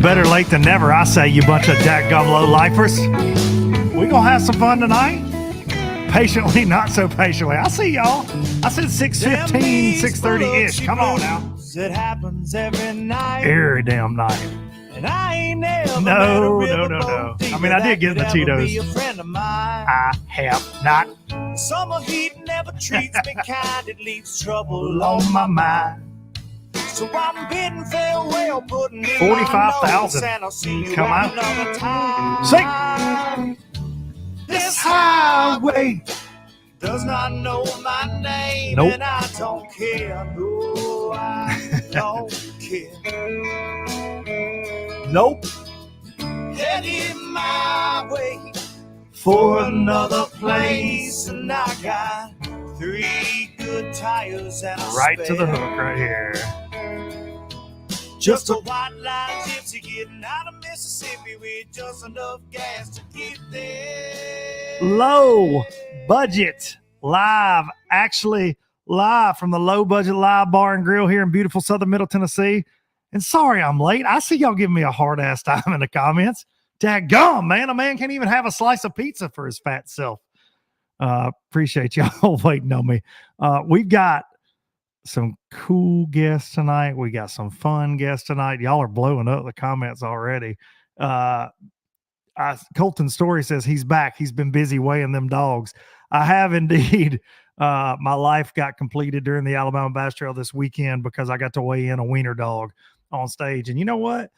Better late than never, I say, you bunch of dadgum low-lifers. We gonna have some fun tonight? Patiently, not so patiently. I see y'all. I said 6:15, 6:30-ish. Come on now. It happens every night. Every damn night. And I ain't never No. I mean, I did get the Tito's. I have not. Summer heat never treats me kind. It leaves trouble On my mind. So I'm bidding farewell, putting in 45,000. and I'll see you Come at on. another time. Sing. This highway does not know my name, Nope. and I don't care. No, I don't care. Nope. Headed my way For another place, and I got 3 good tires and a right to spare. the hook right here. Just a white line gypsy getting out of Mississippi with just enough gas to get there. Low budget live, actually live from the Low Budget Live Bar and Grill here in beautiful southern Middle Tennessee. And sorry I'm late. I see y'all giving me a hard ass time in the comments. Daggum, man. A man can't even have a slice of pizza for his fat self. Appreciate y'all waiting on me. We've got some cool guests tonight. We got some fun guests tonight. Y'all are blowing up the comments already. Colton Story says he's back. He's been busy weighing them dogs. I have indeed. My life got completed during the Alabama Bass Trail this weekend because I got to weigh in a wiener dog on stage. And you know what?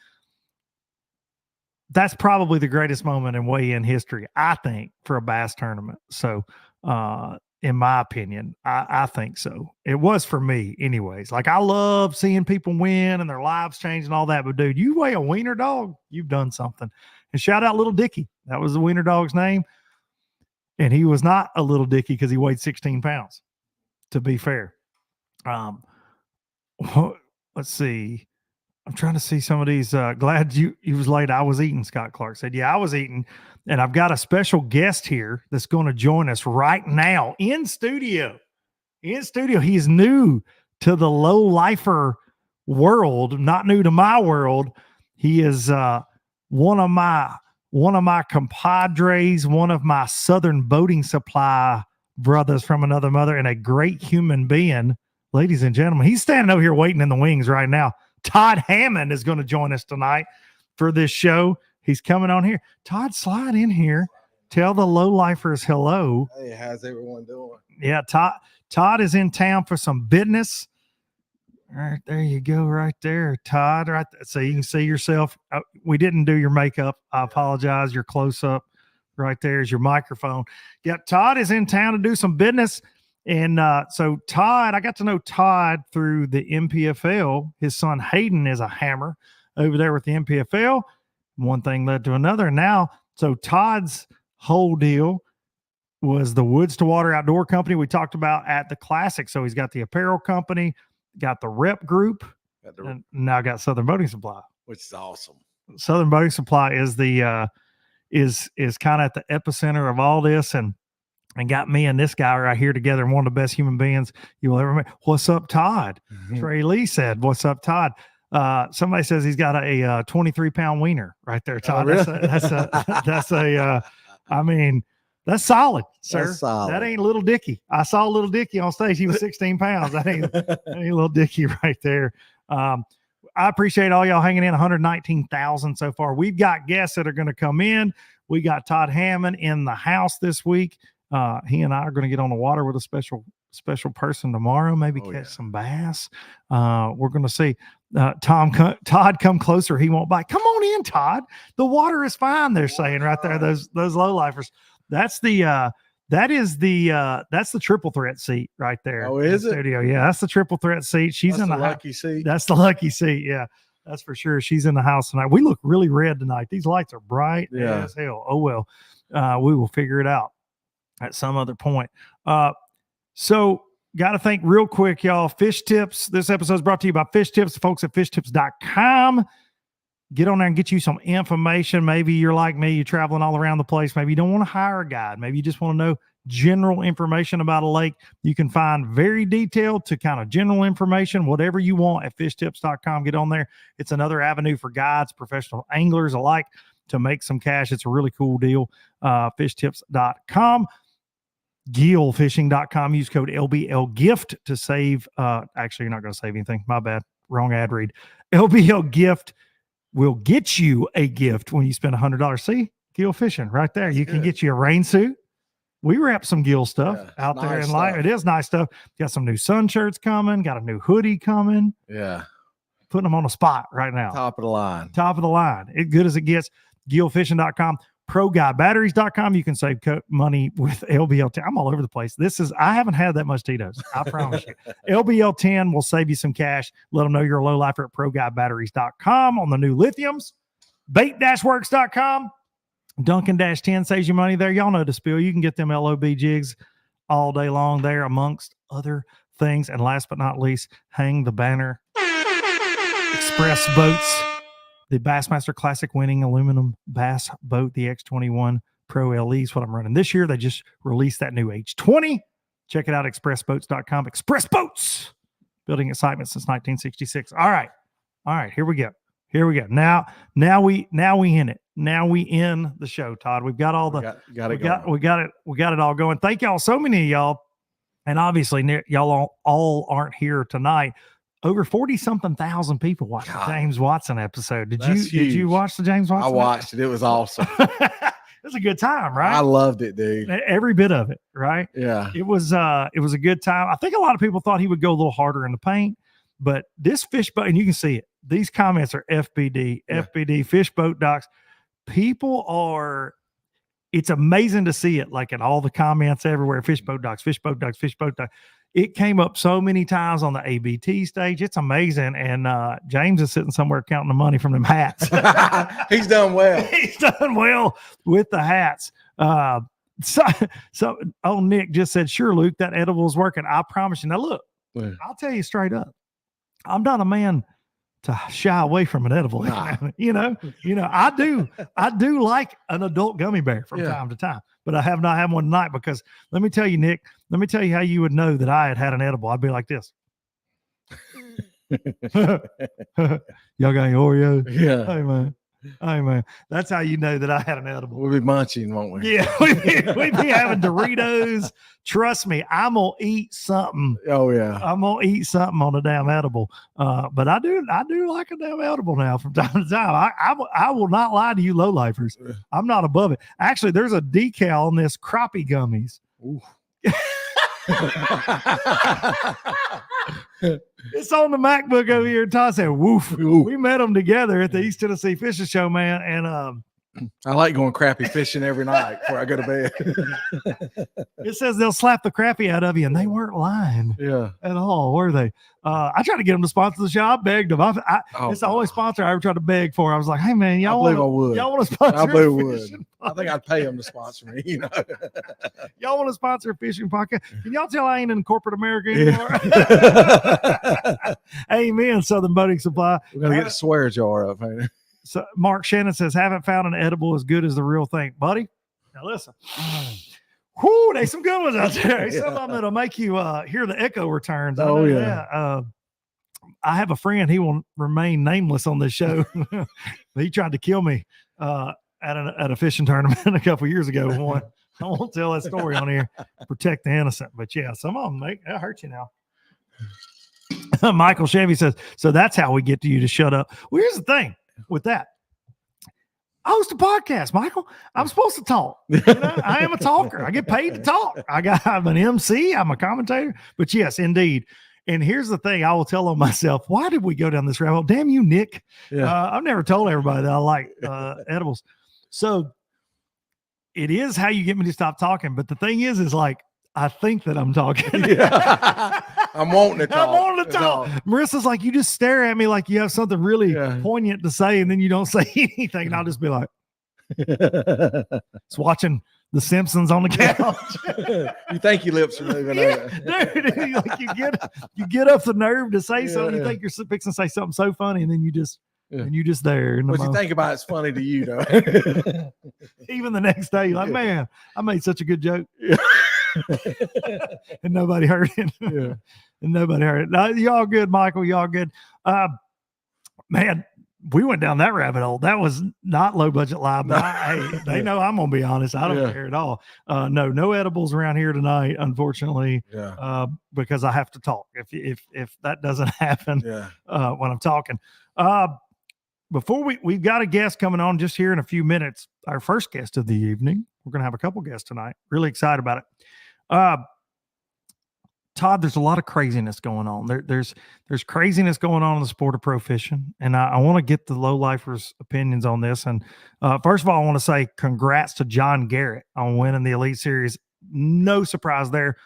That's probably the greatest moment in weigh-in history, I think, for a bass tournament. So, in my opinion, I think so. It was for me anyways. Like, I love seeing people win and their lives change and all that. But, dude, you weigh a wiener dog, you've done something. And shout out Little Dicky. That was the wiener dog's name. And he was not a little Dicky because he weighed 16 pounds, to be fair. Let's see. I'm trying to see some of these. Glad you was late. I was eating, Scott Clark said. Yeah, I was eating. And I've got a special guest here that's going to join us right now in studio. In studio. He's new to the low lifer world, not new to my world. He is one of my compadres, one of my Southern Boating Supply brothers from another mother, and a great human being. Ladies and gentlemen, he's standing over here waiting in the wings right now. Todd Hammond is going to join us tonight for this show. He's coming on here. Todd, slide in here. Tell the low lifers hello. Hey, how's everyone doing? Yeah, Todd is in town for some business. All right, there you go, right there, Todd. Right there. So you can see yourself. We didn't do your makeup. I apologize. Your close up right there is your microphone. Yeah, Todd is in town to do some business. And so Todd, I got to know Todd through the NPFL. His son Hayden is a hammer over there with the NPFL. One thing led to another. And now, so Todd's whole deal was the Woods to Water Outdoor Company we talked about at the Classic. So he's got the apparel company, got the rep group, and now got Southern Boating Supply, which is awesome. Southern Boating Supply is the is kind of at the epicenter of all this, and got me and this guy right here together, and one of the best human beings you will ever meet. What's up, Todd? Mm-hmm. Trey Lee said, "What's up, Todd?" Somebody says he's got a 23-pound wiener right there, Todd. Oh, really? That's a I mean, that's solid, sir. That's solid. That ain't Little Dicky. I saw Little Dicky on stage. He was 16 pounds. That ain't Little Dicky right there. I appreciate all y'all hanging in. 119,000 so far. We've got guests that are going to come in. We got Todd Hammond in the house this week. He and I are going to get on the water with a special person tomorrow, maybe catch some bass. We're going to see Todd come closer. He won't bite. Come on in, Todd. The water is fine. They're saying right there, those low lifers. That's the triple threat seat right there. Oh, is it? Studio. Yeah, that's the triple threat seat. She's in the lucky seat. That's the lucky seat. Yeah, that's for sure. She's in the house tonight. We look really red tonight. These lights are bright as hell. Oh well, we will figure it out at some other point. So got to think real quick, y'all. Fish Tips. This episode is brought to you by Fish Tips, the folks at fishtips.com. Get on there and get you some information. Maybe you're like me, you're traveling all around the place. Maybe you don't want to hire a guide. Maybe you just want to know general information about a lake. You can find very detailed to kind of general information, whatever you want at fishtips.com. Get on there. It's another avenue for guides, professional anglers alike to make some cash. It's a really cool deal. Fishtips.com. Gillfishing.com. Use code LBL gift to save. Actually, you're not going to save anything. My bad. Wrong ad read. LBL gift will get you a gift when you spend $100. See, gill fishing right there. You can get you a rain suit. We wrap some gill stuff out there in life. It is nice stuff. Got some new sun shirts coming. Got a new hoodie coming. Yeah. Putting them on a spot right now. Top of the line. Top of the line. It good as it gets. Gillfishing.com. ProGuyBatteries.com. You can save money with LBL10. I'm all over the place. I haven't had that much Tito's. I promise you. LBL10 will save you some cash. Let them know you're a low lifer at ProGuyBatteries.com on the new lithiums. Bait-works.com. Duncan-10 saves you money there. Y'all know the spiel. You can get them LOB jigs all day long there, amongst other things. And last but not least, hang the banner. Express Boats. The Bassmaster Classic winning aluminum bass boat, the X21 Pro LE is what I'm running this year. They just released that new H20. Check it out, expressboats.com. Express Boats, building excitement since 1966. All right. Here we go. Now we in it. Now we in the show, Todd. We've got all the we got it all going. Thank y'all, so many of y'all, and obviously y'all all aren't here tonight. Over 40-something thousand people watched the James Watson episode. Did you watch the James Watson? I watched it. It was awesome. It was a good time, right? I loved it, dude. Every bit of it, right? Yeah. It was a good time. I think a lot of people thought he would go a little harder in the paint, but this fish boat, and you can see it. These comments are FBD, Fish Boat Docs. People are, it's amazing to see it, like in all the comments everywhere. Fish Boat Docs, Fish Boat Docs, Fish Boat Docs. It came up so many times on the ABT stage. It's amazing. And James is sitting somewhere counting the money from them hats. He's done well. He's done well with the hats. So Nick just said, sure, Luke, that edible is working. I promise you. Now, look, I'll tell you straight up. I'm not a man to shy away from an edible. Nah. you know, I do like an adult gummy bear from time to time, but I have not had one tonight because let me tell you, Nick, how you would know that I had an edible. I'd be like this. Y'all got any Oreos? Yeah. Hey man, that's how you know that I had an edible. We'll be munching, won't we? Yeah, we'd be having Doritos. Trust me, I'm gonna eat something. Oh yeah, I'm gonna eat something on a damn edible. But I do like a damn edible now from time to time. I will not lie to you, low lifers. I'm not above it. Actually, there's a decal on this crappie gummies. It's on the MacBook over here. Todd said, woof. We met them together at the East Tennessee Fishing Show, man. And I like going crappie fishing every night before I go to bed. It says they'll slap the crappie out of you, and they weren't lying at all, were they? I tried to get them to sponsor the show. I begged them. It's the only sponsor I ever tried to beg for. I was like, hey, man, y'all want to sponsor I believe I would. fishing I think I'd pay them to sponsor me, you know. Y'all want to sponsor a fishing podcast? Can y'all tell I ain't in corporate America anymore? Amen, Southern Boating Supply. We're going to get the swear jar up. Ain't it? So Mark Shannon says, haven't found an edible as good as the real thing. Buddy, now listen. Whoo, there's some good ones out there. Some of them that'll make you hear the echo returns. Oh, yeah. I have a friend, he will remain nameless on this show. He tried to kill me at a fishing tournament a couple years ago. I won't tell that story on here. Protect the innocent. But yeah, some of them that hurt you now. Michael Chevy says, so that's how we get to you to shut up. Well, here's the thing with that. I host a podcast, Michael. I'm supposed to talk. You know, I am a talker. I get paid to talk. I'm an MC. I'm a commentator. But yes, indeed. And here's the thing I will tell on myself. Why did we go down this rabbit hole? Damn you, Nick. Yeah. I've never told everybody that I like edibles. So it is how you get me to stop talking. But the thing is like, I think that I'm talking. Yeah. I'm wanting to talk. I'm wanting to talk. Marissa's like, you just stare at me like you have something really poignant to say, and then you don't say anything. And I'll just be like, it's watching The Simpsons on the couch. You think your lips are moving. Dude, like you get up the nerve to say something. You think you're fixing to say something so funny, and then you just Yeah. and you just there. In the What you moment. think about it's funny to you, though. Even the next day, you're like, man, I made such a good joke. Yeah. And nobody heard it. Yeah. And nobody heard it. No, y'all good, Michael. Y'all good. Man, we went down that rabbit hole. That was not low budget live, but hey, they know I'm gonna be honest. I don't care at all. No edibles around here tonight, unfortunately. Yeah. Because I have to talk. If that doesn't happen, Yeah. when I'm talking. Before we've got a guest coming on just here in a few minutes. Our first guest of the evening. We're gonna have a couple guests tonight. Really excited about it. Todd, there's a lot of craziness going on. There's craziness going on in the sport of pro fishing, and I want to get the low lifers' opinions on this. And first of all, I want to say congrats to John Garrett on winning the Elite Series. No surprise there.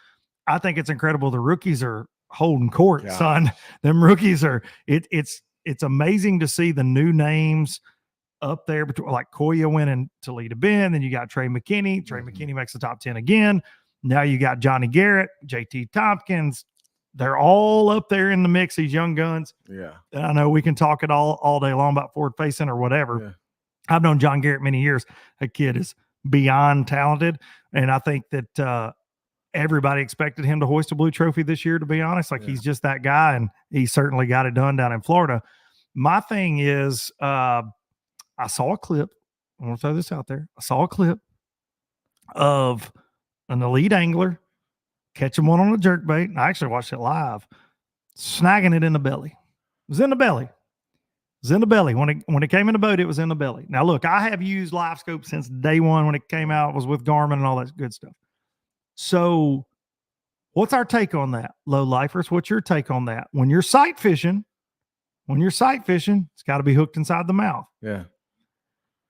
I think it's incredible. The rookies are holding court, son. Them rookies are. It's amazing to see the new names up there between, like Koya winning Toledo Bend. Then you got Trey McKinney. Trey McKinney makes the top 10 again. Now you got Johnny Garrett, JT Tompkins. They're all up there in the mix, these young guns. Yeah. And I know we can talk it all day long about forward facing or whatever. Yeah. I've known John Garrett many years. That kid is beyond talented. And I think that everybody expected him to hoist a blue trophy this year, to be honest. Like he's just that guy, and he certainly got it done down in Florida. My thing is, I saw a clip. I want to throw this out there. I saw a clip of an elite angler catching one on a jerkbait. I actually watched it live, snagging it in the belly. It was in the belly. It was in the belly. When it came in the boat, it was in the belly. Now, look, I have used live scope since day one when it came out. It was with Garmin and all that good stuff. So what's our take on that? Low lifers, what's your take on that? When you're sight fishing, it's got to be hooked inside the mouth. Yeah.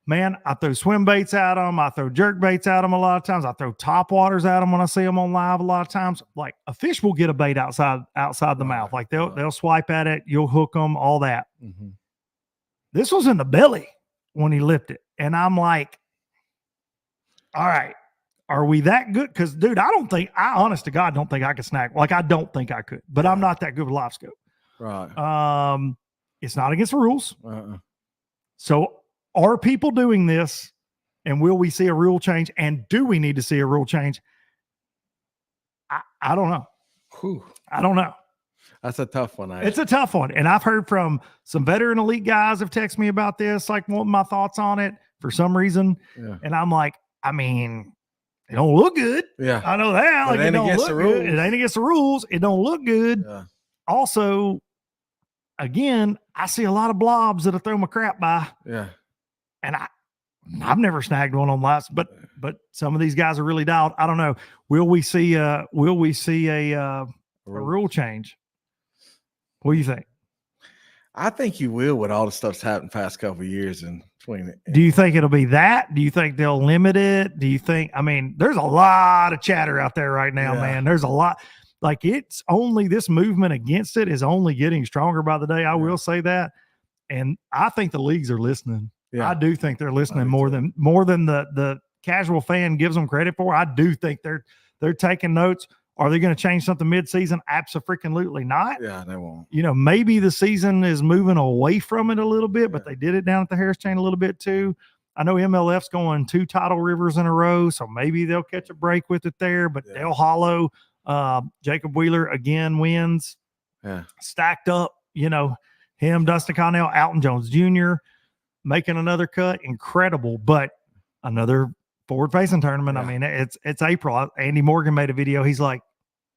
Man, I throw swim baits at them. I throw jerk baits at them a lot of times. I throw top waters at them when I see them on live a lot of times. Like a fish will get a bait outside the mouth. Like they'll swipe at it. You'll hook them, all that. Mm-hmm. This was in the belly when he lipped it. And I'm like, all right, are we that good? Because, dude, I honest to God, don't think I could snag. Like, I don't think I could. But I'm not that good with live scope. Right. It's not against the rules. Uh-uh. So are people doing this, and will we see a rule change? And do we need to see a rule change? I don't know. Whew. I don't know. That's a tough one. Actually. It's a tough one. And I've heard from some veteran elite guys have texted me about this, like wanting my thoughts on it for some reason. Yeah. And I'm like, I mean, it don't look good. Yeah. I know that. Like, it don't look good. It ain't against the rules. It don't look good. Yeah. Also, again, I see a lot of blobs that I throw my crap by. Yeah. And I've never snagged one on lights, but some of these guys are really dialed. I don't know. Will we see a rule change? What do you think? I think you will with all the stuff that's happened the past couple of years in between it. Do you think it'll be that? Do you think they'll limit it? Do you think, I mean, there's a lot of chatter out there right now, man. There's a lot. Like, it's only, this movement against it is only getting stronger by the day. I will say that. And I think the leagues are listening. Yeah. I do think they're listening more than the casual fan gives them credit for. I do think they're taking notes. Are they going to change something mid-season? Abso-freaking-lutely not. Yeah, they won't. You know, maybe the season is moving away from it a little bit, but they did it down at the Harris Chain a little bit too. I know MLF's going 2 tidal rivers in a row, so maybe they'll catch a break with it there. But Dale Hollow, Jacob Wheeler again wins. Yeah, stacked up. You know, him, Dustin Connell, Alton Jones Jr. making another cut, incredible. But another forward-facing tournament. I mean, it's April. Andy Morgan made a video. He's like,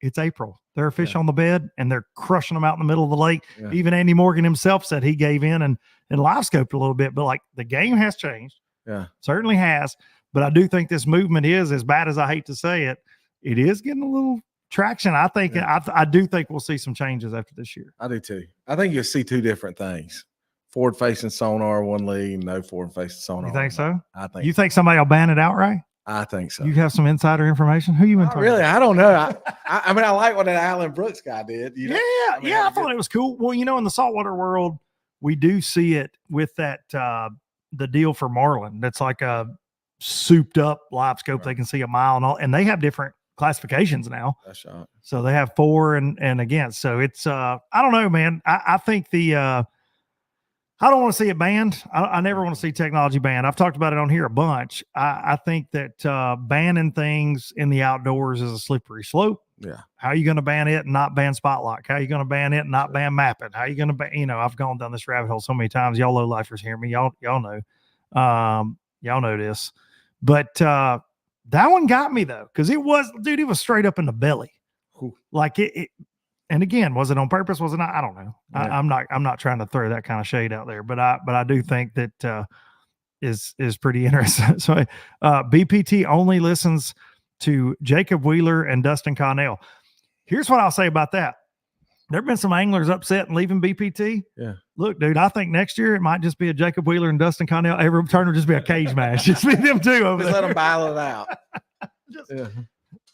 it's April. There are fish on the bed, and they're crushing them out in the middle of the lake. Yeah. Even Andy Morgan himself said he gave in and live scoped a little bit. But, like, the game has changed. Yeah, certainly has. But I do think this movement is, as bad as I hate to say it, it is getting a little traction. I think I do think we'll see some changes after this year. I do too. I think you'll see 2 different things. Forward-facing sonar, one league, no forward-facing sonar. You think so? I think. You think somebody will ban it outright? I think so. You have some insider information? Who you been talking really? about? I don't know. I mean, I like what that Alan Brooks guy did. You know? I thought it was cool. Well, you know, in the saltwater world, we do see it with that the deal for marlin. That's like a souped-up live scope. Right. They can see a mile and all, and they have different classifications now. That's right. So they have 4 and against. So it's I don't know, man. I think I don't want to see it banned. I never want to see technology banned. I've talked about it on here a bunch. I think that banning things in the outdoors is a slippery slope. Yeah. How are you going to ban it and not ban spot lock? How are you going to ban it and not ban mapping? How are you going to ban, I've gone down this rabbit hole so many times. Y'all low lifers hear me. Y'all know. Y'all know this. But that one got me though, because it was straight up in the belly. Ooh. Like it. And again, was it on purpose? Was it not? I don't know. Yeah. I'm not trying to throw that kind of shade out there, but I do think that is pretty interesting. So BPT only listens to Jacob Wheeler and Dustin Connell. Here's what I'll say about that. There have been some anglers upset and leaving BPT. Yeah. Look, dude, I think next year it might just be a Jacob Wheeler and Dustin Connell. Every turn will just be a cage match. Just be them two over Just there. let them battle it out. Just,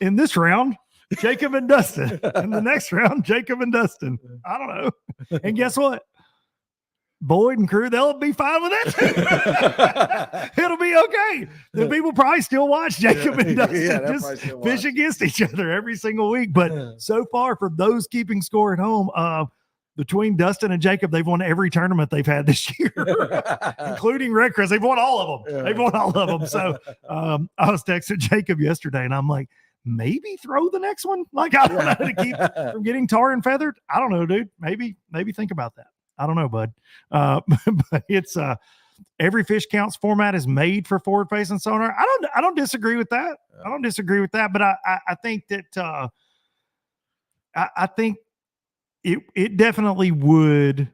in this round, Jacob and Dustin. In the next round, Jacob and Dustin. I don't know. And guess what? Boyd and crew, they'll be fine with that. It'll be okay. The people probably still watch Jacob and Dustin just fish against each other every single week. But so far, for those keeping score at home, between Dustin and Jacob, they've won every tournament they've had this year, including Red Crest. They've won all of them. They've won all of them. So I was texting Jacob yesterday, and I'm like, maybe throw the next one. Like, I don't know, to keep from getting tar and feathered. I don't know, dude. Maybe think about that. I don't know, bud. But it's every fish counts format is made for forward facing sonar. I don't disagree with that. I don't disagree with that. But I think that I think it definitely would.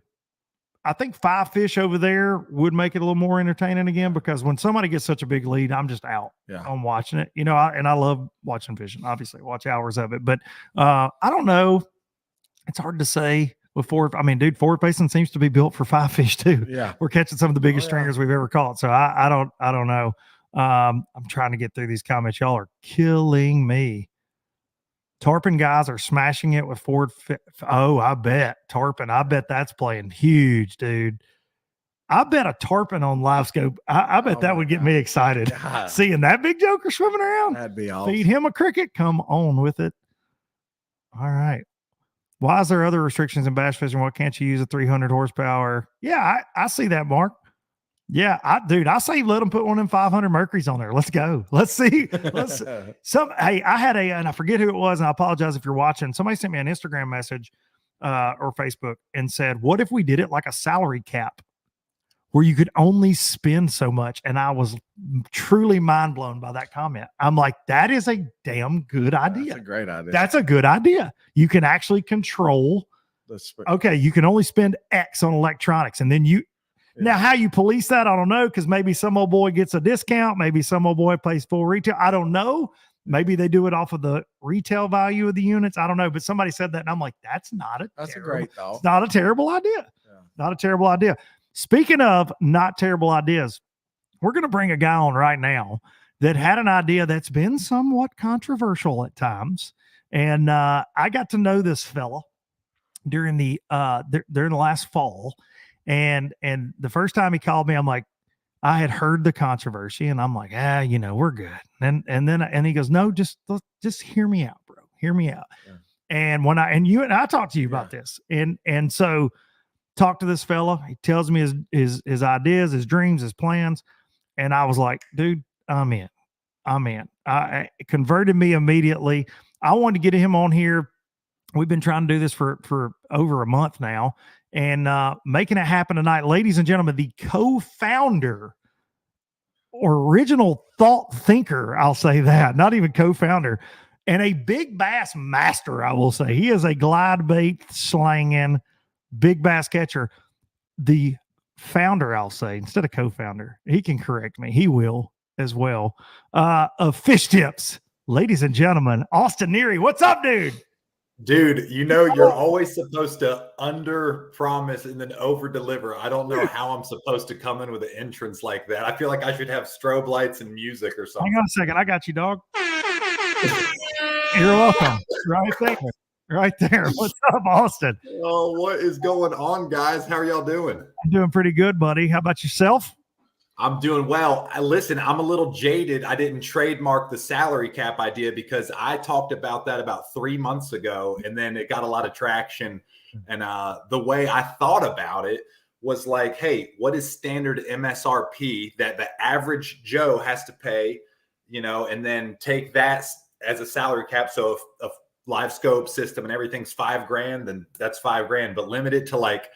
I think 5 fish over there would make it a little more entertaining again, because when somebody gets such a big lead, I'm just out on watching it. I love watching fishing. Obviously, watch hours of it. But I don't know. It's hard to say. With forward facing seems to be built for 5 fish too. Yeah, we're catching some of the biggest stringers we've ever caught. So I don't know. I'm trying to get through these comments. Y'all are killing me. Tarpon guys are smashing it with forward. I bet tarpon. I bet that's playing huge, dude. I bet a tarpon on live scope. I bet that would get me excited. God. Seeing that big joker swimming around. That'd be awesome. Feed him a cricket. Come on with it. All right. Why is there other restrictions in bass fishing? Why can't you use a 300 horsepower? Yeah, I see that, Mark. Yeah, I say let them put one of them 500 Mercuries on there. Let's go. Let's see. Hey, I had and I forget who it was, and I apologize if you're watching. Somebody sent me an Instagram message or Facebook and said, what if we did it like a salary cap where you could only spend so much? And I was truly mind blown by that comment. I'm like, that is a damn good idea. That's a great idea. That's a good idea. You can actually control. Okay, you can only spend X on electronics, and then now how you police that, I don't know, because maybe some old boy gets a discount, maybe some old boy pays full retail. I don't know. Maybe they do it off of the retail value of the units. I don't know. But somebody said that, and I'm like, that's a great thought. It's not a terrible idea. Yeah. Not a terrible idea. Speaking of not terrible ideas, we're going to bring a guy on right now that had an idea that's been somewhat controversial at times. And I got to know this fella during the last fall. And the first time he called me, I'm like, I had heard the controversy, and I'm like, we're good. And he goes, no, just hear me out, bro. Hear me out. Yeah. And when I talked to you about this, and so talk to this fella, he tells me his ideas, his dreams, his plans. And I was like, dude, I'm in. It converted me immediately. I wanted to get him on here. We've been trying to do this for over a month now, and making it happen tonight. Ladies and gentlemen, the co-founder or original thought thinker, I'll say that, not even co-founder, and a big bass master, I will say. He is a glide bait slanging big bass catcher. The founder, I'll say, instead of co-founder. He can correct me. He will as well. Of Fish Tips. Ladies and gentlemen, Austin Neary. What's up, dude? Dude, you're always supposed to under promise and then over deliver. I don't know how I'm supposed to come in with an entrance like that. I feel like I should have strobe lights and music or something. Hang on a second. I got you, dog. You're welcome. Right there. Right there. What's up, Austin? Oh, what is going on, guys? How are y'all doing? I'm doing pretty good, buddy. How about yourself? I'm doing well. Listen, I'm a little jaded. I didn't trademark the salary cap idea because I talked about that about 3 months ago, and then it got a lot of traction. And the way I thought about it was like, hey, what is standard MSRP that the average Joe has to pay, and then take that as a salary cap. So if a live scope system and everything's $5,000, then that's $5,000, but limit it to like,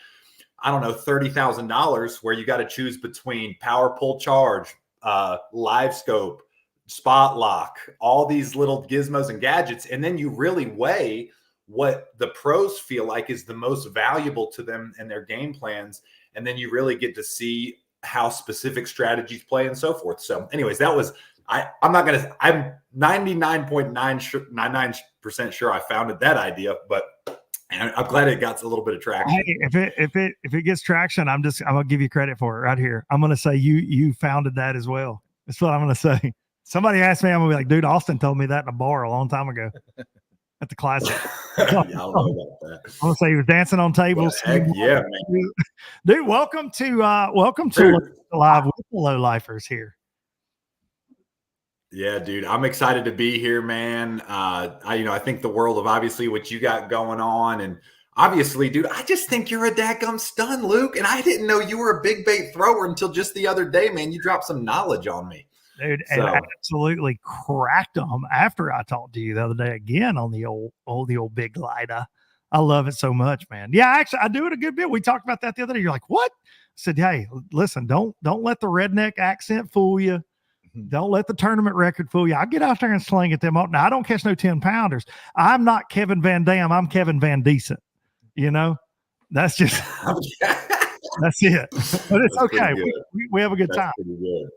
I don't know, $30,000 where you got to choose between power pull charge, live scope, spot lock, all these little gizmos and gadgets. And then you really weigh what the pros feel like is the most valuable to them and their game plans. And then you really get to see how specific strategies play and so forth. So anyways, that was, I'm 99.99% sure I founded that idea, but I'm glad it got a little bit of traction. Hey, if it gets traction, I'm gonna give you credit for it right here. I'm gonna say you founded that as well. That's what I'm gonna say. Somebody asked me, I'm gonna be like, dude, Austin told me that in a bar a long time ago at the classic. Yeah, I don't know about that. I'm gonna say he was dancing on tables. Heck yeah, man. Dude, welcome to Live with the Low Lifers here. Yeah, dude, I'm excited to be here, man. I think the world of obviously what you got going on, and obviously, dude, I just think you're a dadgum stun, Luke, and I didn't know you were a big bait thrower until just the other day, man. You dropped some knowledge on me, dude, and I absolutely cracked them after I talked to you the other day again on the old big glider. I love it so much, man. Yeah, actually, I do it a good bit. We talked about that the other day. You're like, what? I said, hey, listen, don't let the redneck accent fool you. Don't let the tournament record fool you. I get out there and sling at them. Now, I don't catch no 10-pounders. I'm not Kevin Van Dam. I'm Kevin Van Decent. That's just that's it. But it's okay. We have a good time. Good.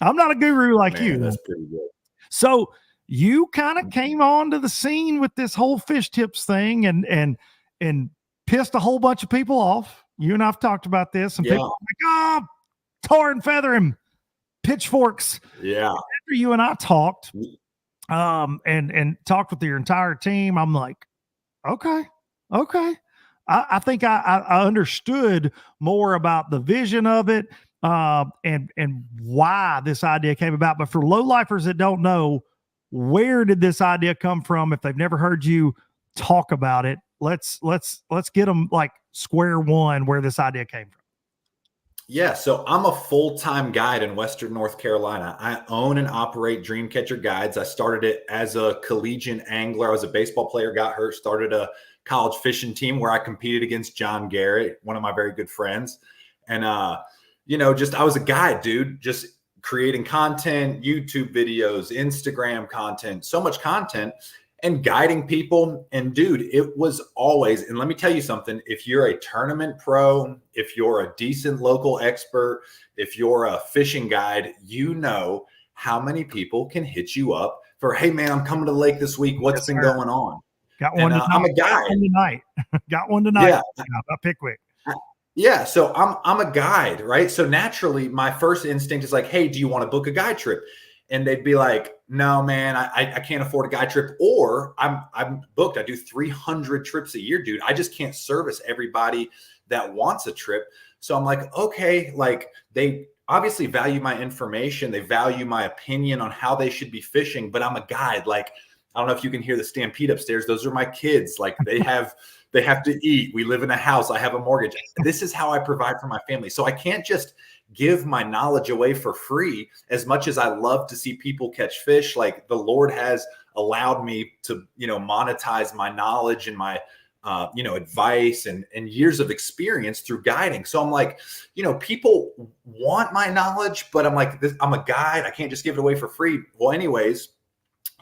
I'm not a guru like you. That's pretty good. So you kind of came onto the scene with this whole fish tips thing and pissed a whole bunch of people off. You and I've talked about this, and people are like, oh, tar and feather him. Pitchforks. Yeah. After you and I talked, and talked with your entire team, I'm like, okay. I think I understood more about the vision of it, and why this idea came about. But for low lifers that don't know, where did this idea come from? If they've never heard you talk about it, let's get them like square one where this idea came from. Yeah, so I'm a full-time guide in Western North Carolina. I own and operate Dreamcatcher Guides. I started it as a collegiate angler. I was a baseball player, got hurt, started a college fishing team where I competed against John Garrett, one of my very good friends. And, I was a guide, dude, just creating content, YouTube videos, Instagram content, so much content, and guiding people. And dude, it was always, and let me tell you something, if you're a tournament pro, if you're a decent local expert, if you're a fishing guide, you know how many people can hit you up for, hey man, I'm coming to the lake this week. What's been going on? Got one tonight. I'm a guide. Got one tonight. Yeah. About Pickwick. Yeah. So I'm a guide, right? So naturally my first instinct is like, hey, do you want to book a guide trip? And they'd be like, no, man, I can't afford a guide trip, or I'm booked. I do 300 trips a year, dude. I just can't service everybody that wants a trip. So I'm like, okay, like they obviously value my information. They value my opinion on how they should be fishing, but I'm a guide. Like, I don't know if you can hear the stampede upstairs. Those are my kids. Like they have to eat. We live in a house. I have a mortgage. This is how I provide for my family. So I can't just give my knowledge away for free. As much as I love to see people catch fish, like the Lord has allowed me to, monetize my knowledge and my, advice and years of experience through guiding. So I'm like, people want my knowledge, but I'm like, I'm a guide. I can't just give it away for free. Well, anyways,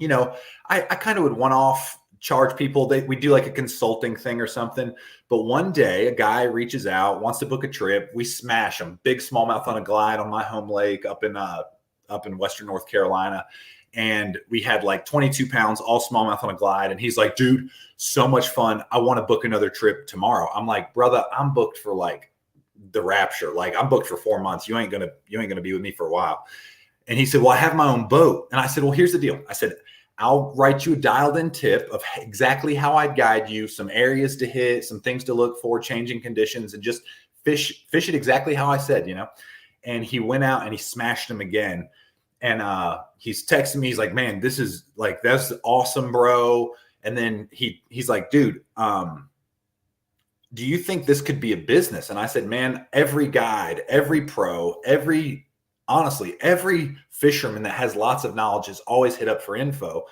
I kind of would one-off charge people. We do like a consulting thing or something. But one day a guy reaches out, wants to book a trip. We smash him, big smallmouth on a glide on my home lake up in Western North Carolina. And we had like 22 pounds, all smallmouth on a glide. And he's like, dude, so much fun. I want to book another trip tomorrow. I'm like, brother, I'm booked for like the rapture. Like I'm booked for 4 months. You ain't going to be with me for a while. And he said, well, I have my own boat. And I said, well, here's the deal. I said, I'll write you a dialed in tip of exactly how I'd guide you, some areas to hit, some things to look for, changing conditions, and just fish it exactly how I said, And he went out and he smashed them again. And he's texting me. He's like, man, this is like, that's awesome, bro. And then he's like, dude, do you think this could be a business? And I said, man, every guide, every pro, honestly, every fisherman that has lots of knowledge is always hit up for info.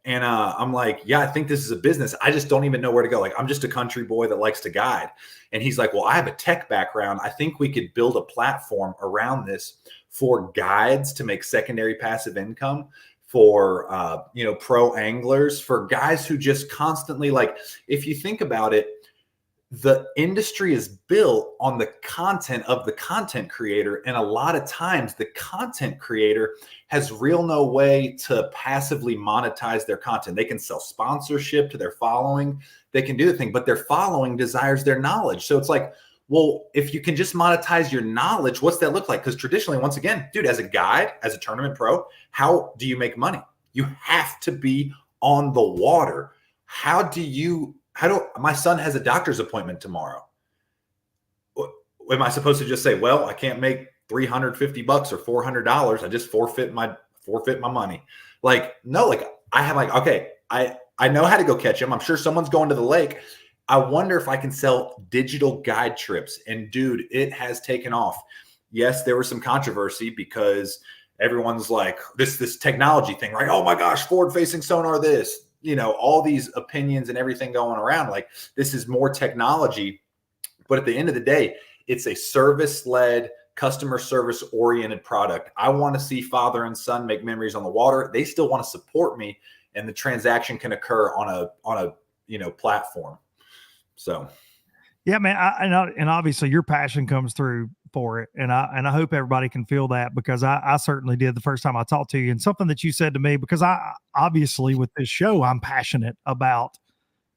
And I'm like, yeah, I think this is a business. I just don't even know where to go. Like, I'm just a country boy that likes to guide. And he's like, well, I have a tech background. I think we could build a platform around this for guides to make secondary passive income, for, pro anglers, for guys who just constantly, like, if you think about it, the industry is built on the content of the content creator. And a lot of times the content creator has real no way to passively monetize their content. They can sell sponsorship to their following. They can do the thing, but their following desires their knowledge. So it's like, well, if you can just monetize your knowledge, what's that look like? Because traditionally, once again, dude, as a guide, as a tournament pro, how do you make money? You have to be on the water. My son has a doctor's appointment tomorrow. Am I supposed to just say, well, I can't make $350 or $400. I just forfeit my money. Like, no, like I have like, okay, I know how to go catch them. I'm sure someone's going to the lake. I wonder if I can sell digital guide trips. And dude, it has taken off. Yes, there was some controversy because everyone's like this technology thing, right? Oh my gosh, forward facing sonar, this, all these opinions and everything going around. Like, this is more technology. But at the end of the day, it's a service-led, customer service-oriented product. I want to see father and son make memories on the water. They still want to support me, and the transaction can occur on a platform. So, yeah, man. And obviously your passion comes through for it. And I hope everybody can feel that, because I certainly did the first time I talked to you. And something that you said to me, because I obviously with this show, I'm passionate about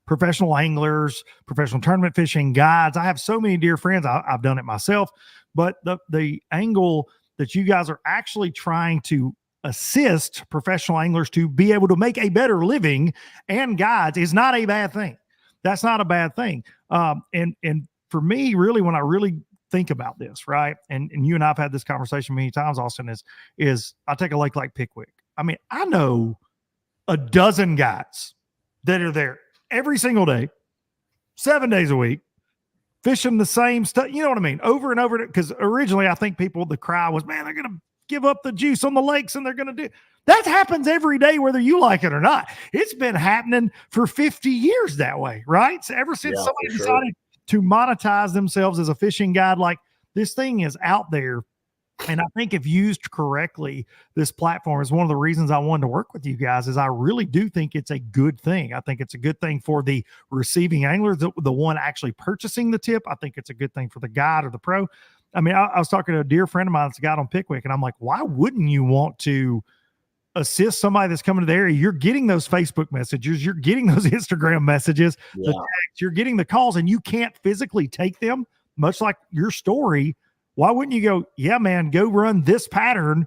professional anglers, professional tournament fishing, guides. I have so many dear friends. I've done it myself, but the angle that you guys are actually trying to assist professional anglers to be able to make a better living and guides is not a bad thing. That's not a bad thing. And for me, really, when I really think about this, right? And you and I've had this conversation many times, Austin, is I take a lake like Pickwick. I mean, I know a dozen guys that are there every single day, 7 days a week, fishing the same stuff. You know what I mean? Over and over. Because originally I think the cry was, man, they're going to give up the juice on the lakes and they're going to do. That happens every day, whether you like it or not. It's been happening for 50 years that way, right? So ever since somebody decided to monetize themselves as a fishing guide, like, this thing is out there. And I think if used correctly, this platform is one of the reasons I wanted to work with you guys, is I really do think it's a good thing. I think it's a good thing for the receiving angler, the one actually purchasing the tip. I think it's a good thing for the guide or the pro. I mean, I was talking to a dear friend of mine that's a guide on Pickwick, and I'm like, why wouldn't you want to assist somebody that's coming to the area? You're getting those Facebook messages, you're getting those Instagram messages, the text, you're getting the calls, and you can't physically take them, much like your story. Why wouldn't you go, yeah, man, go run this pattern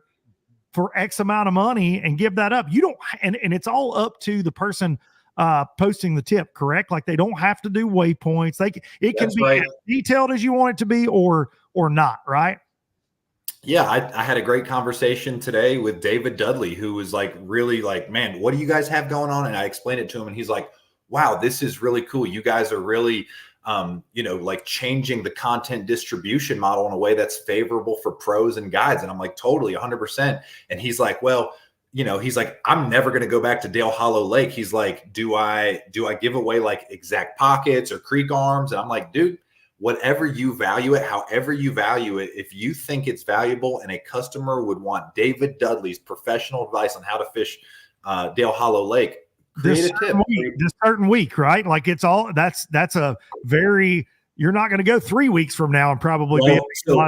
for X amount of money and give that up? You don't, and it's all up to the person posting the tip, correct? Like, they don't have to do waypoints. It can be as detailed as you want it to be, or not, right? Yeah, I had a great conversation today with David Dudley, who was like, really like, man, what do you guys have going on? And I explained it to him, and he's like, wow, this is really cool. You guys are really, like changing the content distribution model in a way that's favorable for pros and guides. And I'm like, totally, 100%. And he's like, well, he's like, I'm never going to go back to Dale Hollow Lake. He's like, do I give away like exact pockets or creek arms? And I'm like, dude, whatever you value it, however you value it, if you think it's valuable and a customer would want David Dudley's professional advice on how to fish Dale Hollow Lake, create a tip. This certain week, right? Like, it's all that's a very, you're not going to go 3 weeks from now and probably be. So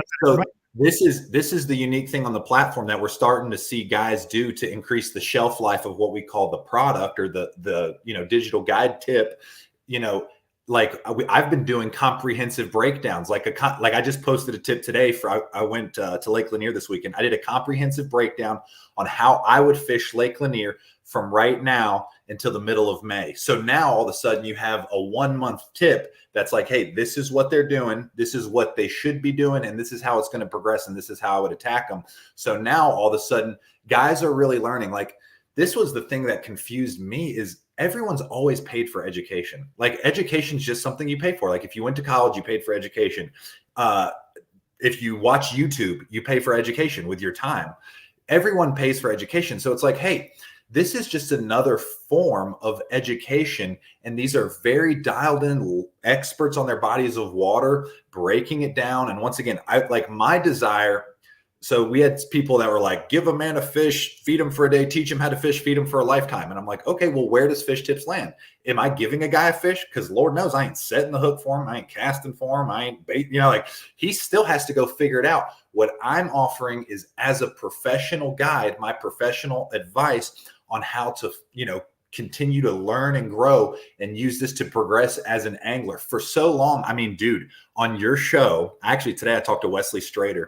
this is the unique thing on the platform that we're starting to see guys do to increase the shelf life of what we call the product, or the digital guide tip. Like, I've been doing comprehensive breakdowns. Like I just posted a tip today I went to Lake Lanier this weekend. I did a comprehensive breakdown on how I would fish Lake Lanier from right now until the middle of May. So now all of a sudden you have a 1 month tip that's like, hey, this is what they're doing. This is what they should be doing. And this is how it's going to progress. And this is how I would attack them. So now all of a sudden guys are really learning. Like, this was the thing that confused me is everyone's always paid for education. Like education is just something you pay for. Like if you went to college, you paid for education. If you watch YouTube, you pay for education with your time. Everyone pays for education. So it's like, hey, this is just another form of education. And these are very dialed in experts on their bodies of water, breaking it down. And once again, I like my desire. So we had people that were like, give a man a fish, feed him for a day, teach him how to fish, feed him for a lifetime. And I'm like, okay, well, where does Fish Tips land? Am I giving a guy a fish? Because Lord knows I ain't setting the hook for him. I ain't casting for him. I ain't bait, like he still has to go figure it out. What I'm offering is as a professional guide, my professional advice on how to, continue to learn and grow and use this to progress as an angler. For so long, I mean, dude, on your show, actually today I talked to Wesley Strader.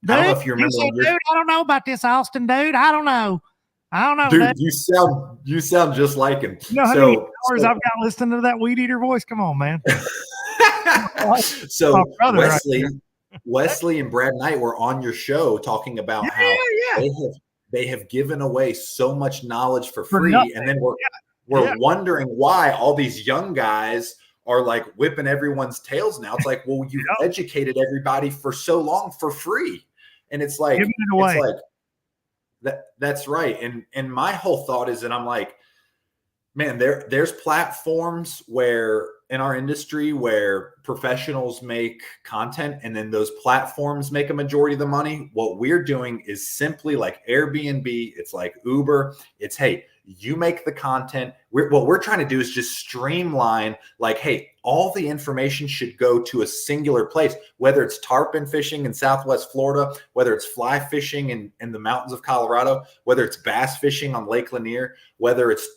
Dude, I don't know if you remember. dude, I don't know about this, Austin, dude. I don't know. Dude, you sound just like him. You know how many hours I've got listening to that weed eater voice? Come on, man. So Wesley and Brad Knight were on your show talking about how they have given away so much knowledge for free, and then we're wondering why all these young guys are like whipping everyone's tails now. It's like, well, you've educated everybody for so long for free. And it's like, that's right. And my whole thought is that I'm like, man, there's platforms where in our industry where professionals make content and then those platforms make a majority of the money. What we're doing is simply like Airbnb. It's like Uber. It's, hey, you make the content. What we're trying to do is just streamline, like, hey, all the information should go to a singular place, whether it's tarpon fishing in Southwest Florida, whether it's fly fishing in the mountains of Colorado, whether it's bass fishing on Lake Lanier, whether it's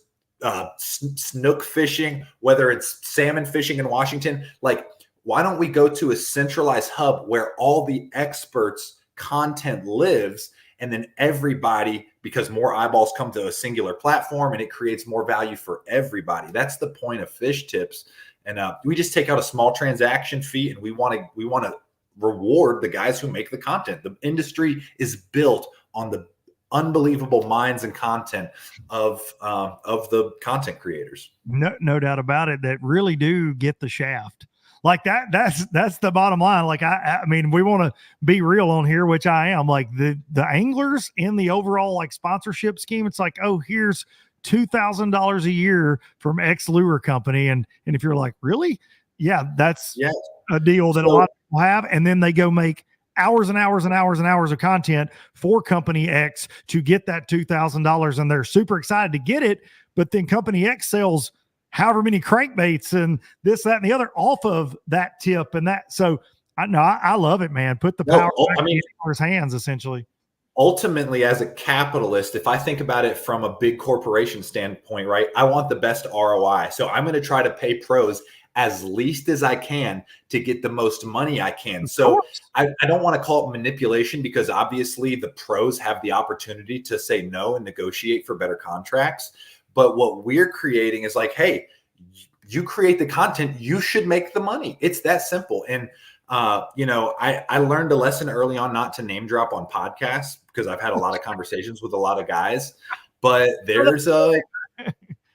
snook fishing, whether it's salmon fishing in Washington. Like, why don't we go to a centralized hub where all the experts' content lives, and then everybody, because more eyeballs come to a singular platform and it creates more value for everybody. That's the point of Fish Tips. And we just take out a small transaction fee, and we want to reward the guys who make the content. The industry is built on the unbelievable minds and content of the content creators. No doubt about it. That really do get the shaft. Like that's the bottom line. Like I mean, we want to be real on here, which I am. Like the anglers in the overall like sponsorship scheme, it's like, oh, here's $2,000 a year from X lure company, and if you're like, really, that's a deal that a lot of people have, and then they go make hours and hours and hours and hours of content for company X to get that $2,000, and they're super excited to get it. But then company X sells however many crankbaits and this, that, and the other off of that tip and that. So I love it, man. Put the power in the angler's hands, essentially. Ultimately, as a capitalist, if I think about it from a big corporation standpoint, right, I want the best ROI. So I'm going to try to pay pros as least as I can to get the most money I can. So I don't want to call it manipulation, because obviously the pros have the opportunity to say no and negotiate for better contracts. But what we're creating is like, hey, you create the content, you should make the money. It's that simple. And I learned a lesson early on not to name drop on podcasts, because I've had a lot of conversations with a lot of guys. But there's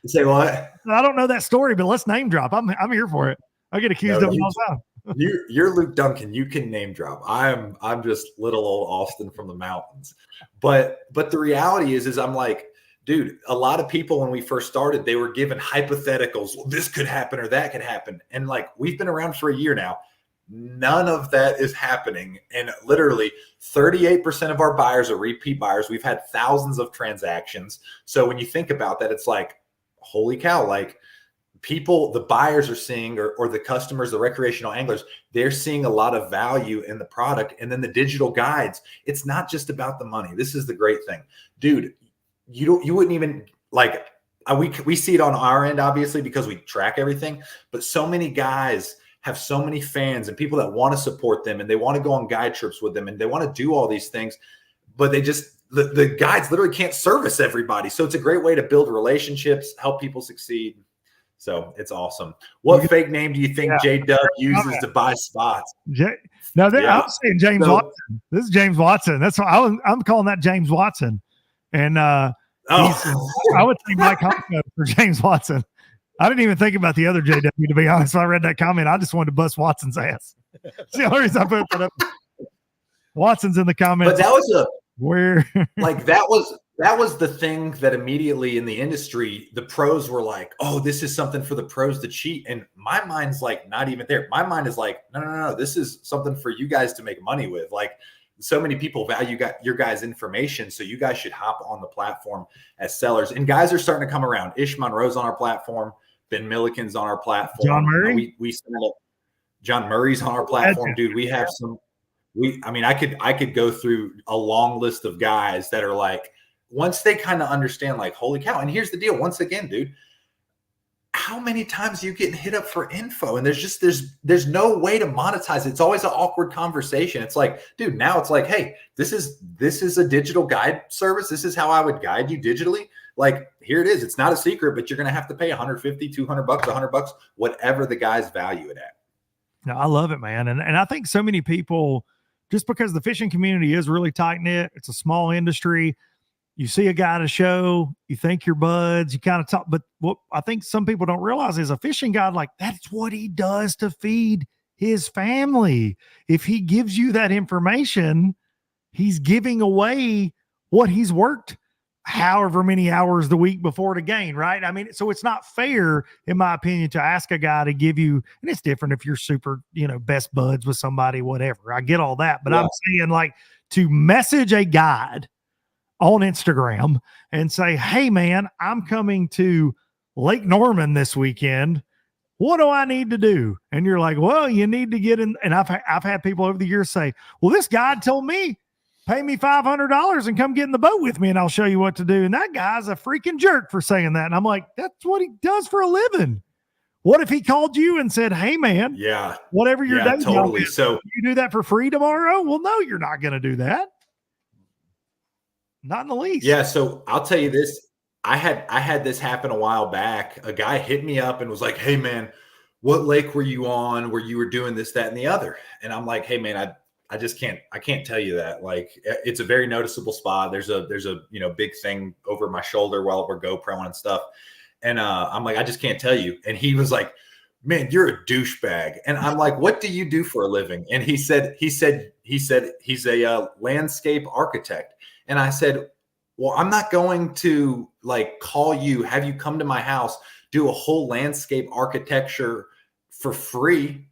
say what? I don't know that story, but let's name drop. I'm here for it. I get accused of it all the time. You're Luke Duncan. You can name drop. I'm just little old Austin from the mountains. But the reality is I'm like, dude, a lot of people when we first started, they were given hypotheticals. Well, this could happen or that could happen. And like, we've been around for a year now. None of that is happening. And literally 38% of our buyers are repeat buyers. We've had thousands of transactions. So when you think about that, it's like, holy cow, like people, the buyers are seeing, or the customers, the recreational anglers, they're seeing a lot of value in the product. And then the digital guides, it's not just about the money. This is the great thing, dude. You wouldn't even like, we see it on our end, obviously, because we track everything, but so many guys have so many fans and people that want to support them, and they want to go on guide trips with them, and they want to do all these things, but they just, the guides literally can't service everybody. So it's a great way to build relationships, help people succeed. So it's awesome. What fake name do you think J-Dub uses to buy spots? I'm saying James Watson. This is James Watson. That's what I'm calling that James Watson. And Oh, I would say Mike Honko for James Watson. I didn't even think about the other JW, to be honest. When I read that comment, I just wanted to bust Watson's ass. It's the only reason I put that up. Watson's in the comments. but that was Where like that was the thing that immediately in the industry, the pros were like, oh, this is something for the pros to cheat. And my mind's like, not even there. My mind is like, no. This is something for you guys to make money with. Like, so many people value your guys' information. So you guys should hop on the platform as sellers. And guys are starting to come around. Ish Monroe's on our platform. Ben Milliken's on our platform. John Murray. We John Murray's on our platform, dude. We have some. I could go through a long list of guys that are like, once they kind of understand, like, holy cow. And here's the deal. Once again, dude, how many times are you getting hit up for info? And there's no way to monetize it. It's always an awkward conversation. It's like, dude, now it's like, hey, this is a digital guide service. This is how I would guide you digitally. Like, here it is. It's not a secret, but you're going to have to pay $150, $200, $100, whatever the guys value it at. No, I love it, man. And I think so many people, just because the fishing community is really tight knit, it's a small industry. You see a guy at a show, you think you're buds, you kind of talk. But what I think some people don't realize is a fishing guide, like, that's what he does to feed his family. If he gives you that information, he's giving away what he's worked however many hours the week before to gain, right? I mean, so it's not fair, in my opinion, to ask a guy to give you, and it's different if you're super, best buds with somebody, whatever. I get all that, but yeah. I'm saying, like, to message a guide on Instagram and say, hey man, I'm coming to Lake Norman this weekend. What do I need to do? And you're like, well, you need to get in. And I've had people over the years say, well, this guide told me, pay me $500 and come get in the boat with me and I'll show you what to do. And that guy's a freaking jerk for saying that. And I'm like, that's what he does for a living. What if he called you and said, hey man, yeah, whatever your day totally is, so you do that for free tomorrow? Well, no, you're not going to do that. Not in the least. Yeah. So I'll tell you this. I had this happen a while back. A guy hit me up and was like, hey man, what lake were you on where you were doing this, that, and the other? And I'm like, hey man, I just can't tell you that. Like, it's a very noticeable spot. There's a big thing over my shoulder while we're GoProing and stuff. And I'm like, I just can't tell you. And he was like, man, you're a douchebag. And I'm like, what do you do for a living? And he said he's a landscape architect. And I said, well, I'm not going to like call you, have you come to my house, do a whole landscape architecture for free.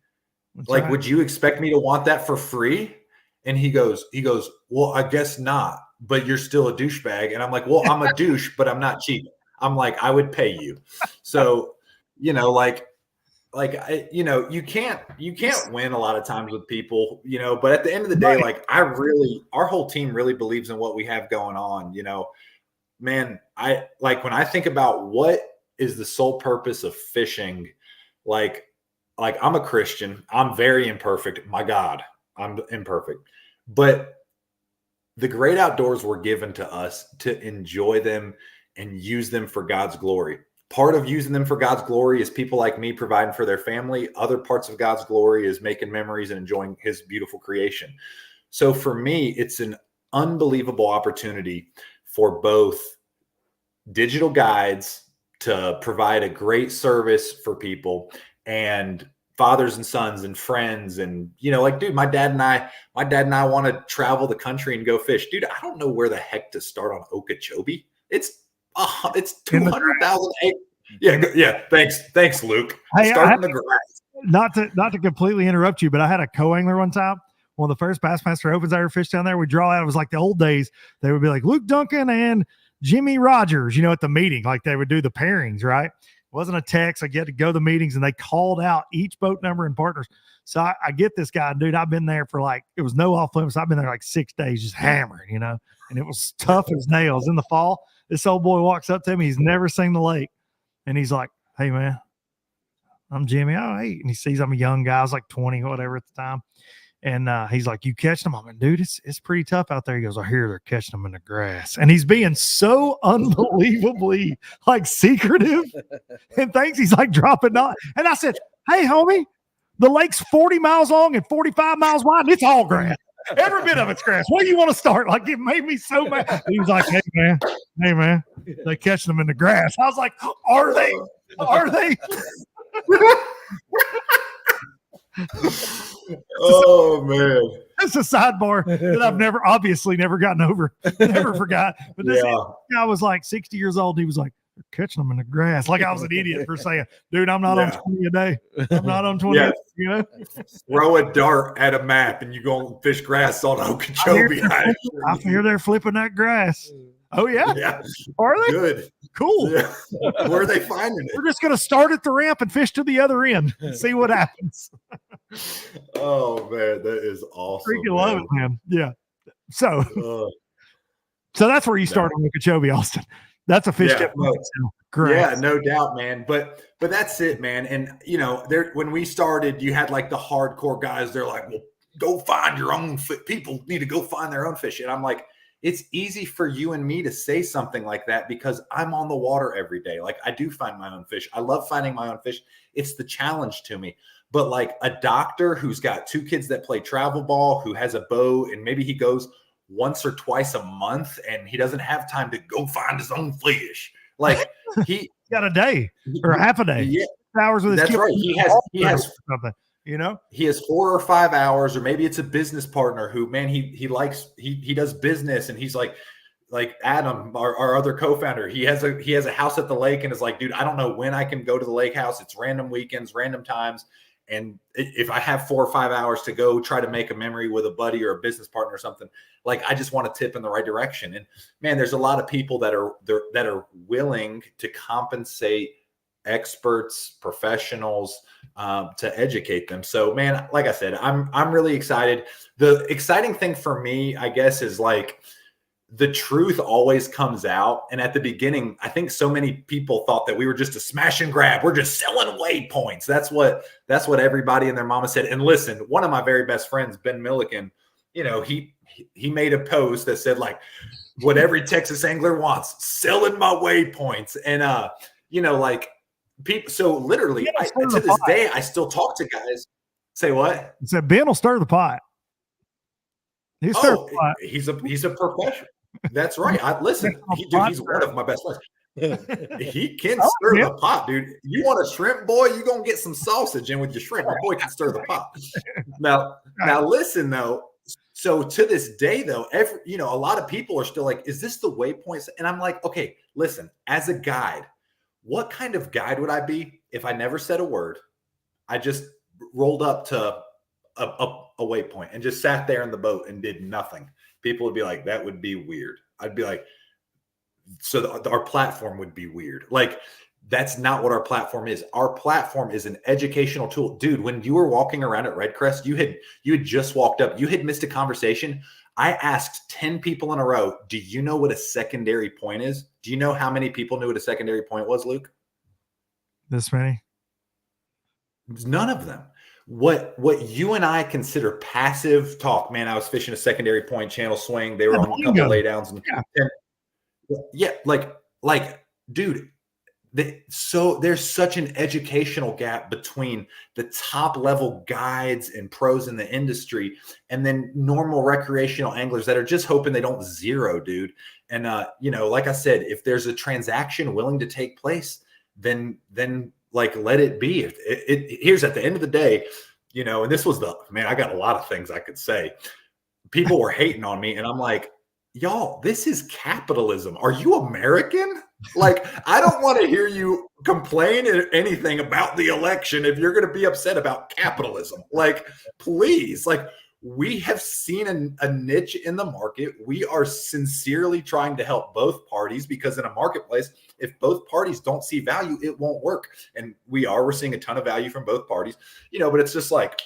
That's like, right. Would you expect me to want that for free? And he goes, well, I guess not, but you're still a douchebag. And I'm like, well, I'm a douche, but I'm not cheap. I'm like, I would pay you. So, you can't win a lot of times with people, but at the end of the day, like, our whole team really believes in what we have going on, man. I like, when I think about what is the sole purpose of fishing, like I'm a Christian. I'm very imperfect. My God, I'm imperfect. But the great outdoors were given to us to enjoy them and use them for God's glory. Part of using them for God's glory is people like me providing for their family. Other parts of God's glory is making memories and enjoying his beautiful creation. So for me, it's an unbelievable opportunity for both digital guides to provide a great service for people, and fathers and sons and friends. And, dude, my dad and I want to travel the country and go fish. Dude, I don't know where the heck to start on Okeechobee. It's 200,000 acres. Yeah. Thanks, Luke. Hey, Start in the grass. Not to completely interrupt you, but I had a co-angler one time. One of the first Bassmaster Opens I ever fished down there. We draw out. It was like the old days. They would be like Luke Duncan and Jimmy Rogers, at the meeting. Like, they would do the pairings, right? It wasn't a text. I get to go to the meetings, and they called out each boat number and partners. So I get this guy, dude. I've been there for it was no off limits. I've been there like 6 days just hammering, and it was tough as nails. In the fall, this old boy walks up to me. He's never seen the lake. And he's like, hey, man, I'm Jimmy. Oh, hey. And he sees I'm a young guy. I was like 20, whatever at the time. And he's like, you catching them? I'm like, dude, it's pretty tough out there. He goes, I hear they're catching them in the grass. And he's being so unbelievably secretive and thinks he's dropping out. And I said, hey, homie, the lake's 40 miles long and 45 miles wide, and it's all grass. Every bit of it's grass. Where do you want to start? Like, it made me so mad. He was like, hey man, they catching them in the grass. I was like, are they? Are they? Oh man. That's a sidebar that I've obviously never gotten over, never forgot. But this guy was like 60 years old. He was like, they're catching them in the grass. Like I was an idiot for saying, dude, I'm not on 20 a day. I'm not on 20 a day, you know? Throw a dart at a map and you go and fish grass on Okeechobee. I hear they're flipping that grass. Oh, yeah? Are they? Good. Cool. Yeah. Where are they finding it? We're just going to start at the ramp and fish to the other end and see what happens. Oh, man. That is awesome. Freaking love it, man. Yeah. So that's where you start on Okeechobee, Austin. That's a fish tip. Yeah, no doubt, man. But that's it, man. And, you know, when we started, you had like the hardcore guys. They're like, well, go find your own fish. People need to go find their own fish. And I'm like, it's easy for you and me to say something like that because I'm on the water every day. Like I do find my own fish. I love finding my own fish. It's the challenge to me. But like a doctor who's got 2 kids that play travel ball, who has a boat, and maybe he goes once or twice a month and he doesn't have time to go find his own fish. Like he got a day or half a day. Yeah. Hours with his That's right. He has something. You know, he has 4 or 5 hours, or maybe it's a business partner who, man, he likes, he does business. And he's like Adam, our other co-founder, he has a house at the lake and is like, dude, I don't know when I can go to the lake house. It's random weekends, random times. And if I have 4 or 5 hours to go try to make a memory with a buddy or a business partner or something, like I just want to tip in the right direction. And man, there's a lot of people that are willing to compensate experts, professionals, to educate them. So man, like I said, I'm really excited. The exciting thing for me, I guess, is like the truth always comes out. And at the beginning, I think so many people thought that we were just a smash and grab. We're just selling waypoints. That's what everybody and their mama said. And listen, one of my very best friends, Ben Milliken, you know, he made a post that said like what every Texas angler wants, selling my waypoints. And, you know, like, people, so literally, to this day, I still talk to guys. Say what? He said Ben will stir the pot. He's a professional. That's right. Listen, he's one of my best friends. He can stir the pot, dude. You want a shrimp, boy? You gonna get some sausage in with your shrimp. My boy can stir the pot. Now, listen though. So to this day, though, a lot of people are still like, "Is this the waypoints?" And I'm like, okay, listen. As a guide, what kind of guide would I be if I never said a word? I just rolled up to a waypoint and just sat there in the boat and did nothing. People would be like, that would be weird. I'd be like, so our platform would be weird. Like, that's not what our platform is. Our platform is an educational tool. Dude, when you were walking around at Redcrest, you had just walked up, you had missed a conversation. I asked 10 people in a row, do you know what a secondary point is? Do you know how many people knew what a secondary point was, Luke? This many? None of them. What you and I consider passive talk, man, I was fishing a secondary point, channel swing. They were on a couple of laydowns. Dude, so there's such an educational gap between the top level guides and pros in the industry and then normal recreational anglers that are just hoping they don't zero, dude. And, like I said, if there's a transaction willing to take place, then like, let it be. Here's at the end of the day, and this was I got a lot of things I could say. People were hating on me and I'm like, y'all, this is capitalism. Are you American? Like, I don't want to hear you complain or anything about the election if you're going to be upset about capitalism. Like, please, like, we have seen a niche in the market. We are sincerely trying to help both parties because in a marketplace, if both parties don't see value, it won't work. And we're seeing a ton of value from both parties, but it's just like,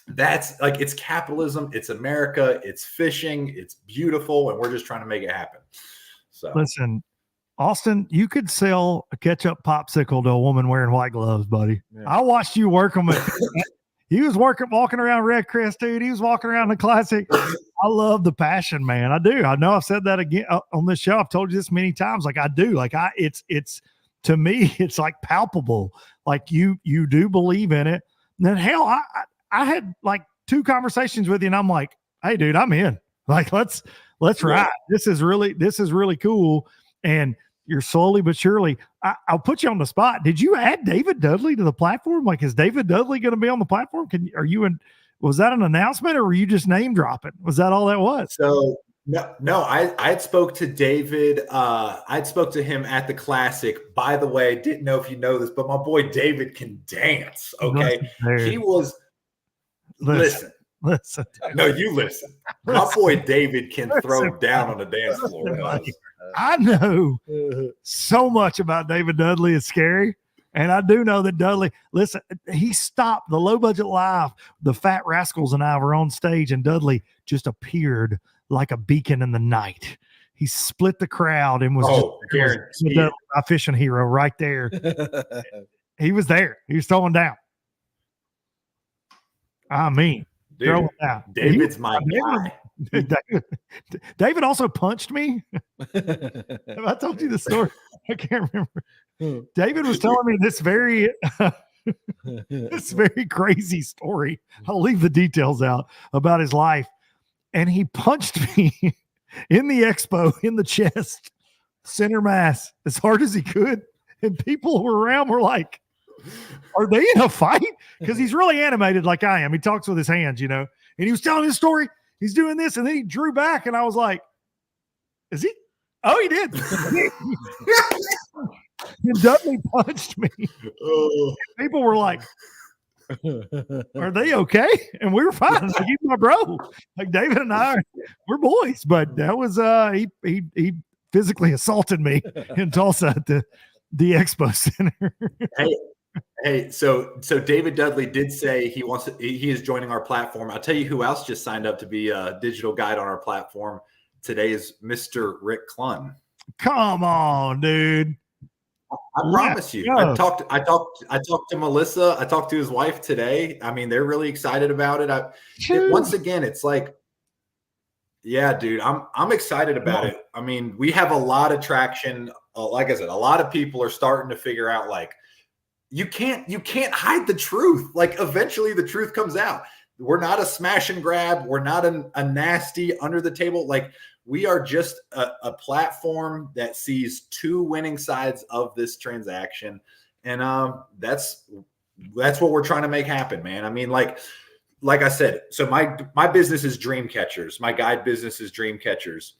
that's like, it's capitalism. It's America. It's fishing. It's beautiful. And we're just trying to make it happen. So listen, Austin, you could sell a ketchup popsicle to a woman wearing white gloves, buddy. Yeah. I watched you work them. He was walking around Redcrest, dude. He was walking around the Classic. I love the passion, man. I do. I know I've said that again on this show. I've told you this many times. Like I do. Like it's to me, it's like palpable. Like you do believe in it. And then hell, I had like 2 conversations with you, and I'm like, hey, dude, I'm in. Like, let's ride. This is really cool. And you're slowly but surely. I'll put you on the spot. Did you add David Dudley to the platform? Like, is David Dudley going to be on the platform? Was that an announcement, or were you just name dropping? Was that all that was? So no, I had spoke to David. I'd spoke to him at the Classic. By the way, didn't know if you know this, but my boy David can dance. Okay, he was. Listen. No, you listen. My boy David can throw down on the dance floor. I know so much about David Dudley. It's scary. And I do know that Dudley, listen, he stopped the Low Budget Live. The Fat Rascals and I were on stage, and Dudley just appeared like a beacon in the night. He split the crowd and was my fishing hero right there. He was there. He was throwing down. I mean, dude, throwing down. David's my guy. David also punched me. Have I told you the story? I can't remember. David was telling me this very crazy story. I'll leave the details out about his life. And he punched me in the expo in the chest, center mass, as hard as he could. And people who were around were like, are they in a fight? Because he's really animated like I am. He talks with his hands, And he was telling his story. He's doing this, and then he drew back, and I was like, is he? Oh, he did. And Dudley punched me. People were like, are they okay? And we were fine. Like, he's my bro. Like, David and I, we're boys. But that was he physically assaulted me in Tulsa at the Expo Center. Hey, so David Dudley did say he is joining our platform. I'll tell you who else just signed up to be a digital guide on our platform today is Mr. Rick Clunn. Come on, dude. I promise you. I talked to Melissa. I talked to his wife today. I mean, they're really excited about it. Once again, it's like, yeah, dude, I'm excited about it. I mean, we have a lot of traction. Like I said, a lot of people are starting to figure out, like, you can't hide the truth. Like, eventually the truth comes out. We're not a smash and grab. We're not a nasty under the table. Like, we are just a platform that sees two winning sides of this transaction. And that's what we're trying to make happen, man. I mean, like I said, so my business is Dream Catchers. My guide business is Dream Catchers.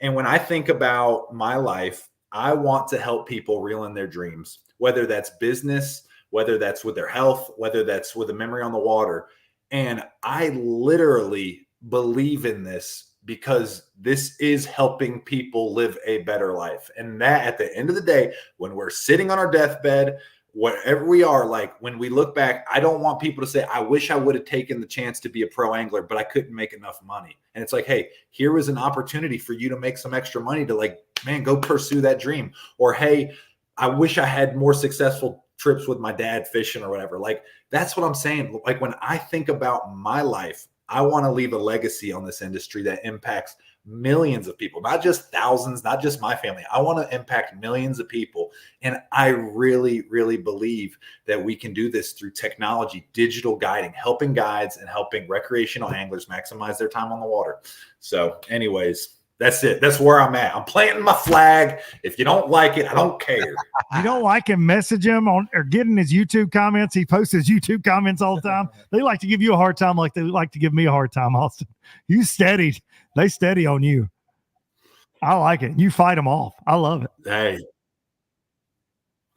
And when I think about my life, I want to help people reel in their dreams, whether that's business, whether that's with their health, whether that's with a memory on the water. And I literally believe in this because this is helping people live a better life. And that, at the end of the day, when we're sitting on our deathbed, whatever we are, like, when we look back, I don't want people to say, I wish I would have taken the chance to be a pro angler, but I couldn't make enough money. And it's like, hey, here was an opportunity for you to make some extra money to, like, man, go pursue that dream. Or, hey, I wish I had more successful trips with my dad fishing or whatever. Like, that's what I'm saying. Like, when I think about my life, I want to leave a legacy on this industry that impacts millions of people, not just thousands, not just my family. I want to impact millions of people. And I really, really believe that we can do this through technology, digital guiding, helping guides and helping recreational anglers maximize their time on the water. So anyways, that's it. That's where I'm at. I'm planting my flag. If you don't like it, I don't care. You don't like him, message him on or get in his YouTube comments. He posts his YouTube comments all the time. They like to give you a hard time like they like to give me a hard time, Austin. You steady. They steady on you. I like it. You fight them off. I love it. Hey.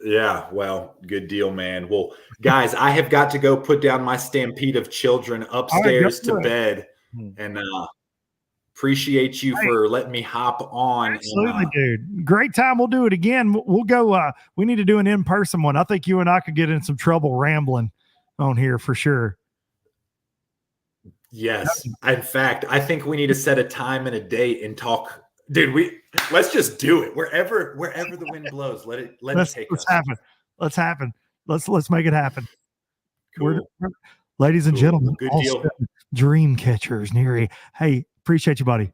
Yeah, well, good deal, man. Well, guys, I have got to go put down my stampede of children upstairs to bed. And appreciate you for letting me hop on. Absolutely, dude. Great time. We'll do it again. We'll go. We need to do an in-person one. I think you and I could get in some trouble rambling on here for sure. Yes. In fact, I think we need to set a time and a date and talk. Dude, let's just do it. Wherever the wind blows, let it take us. Let's happen. Let's make it happen. Cool. Ladies and gentlemen, good deal. Dream Catchers, Neri. Hey, appreciate you, buddy.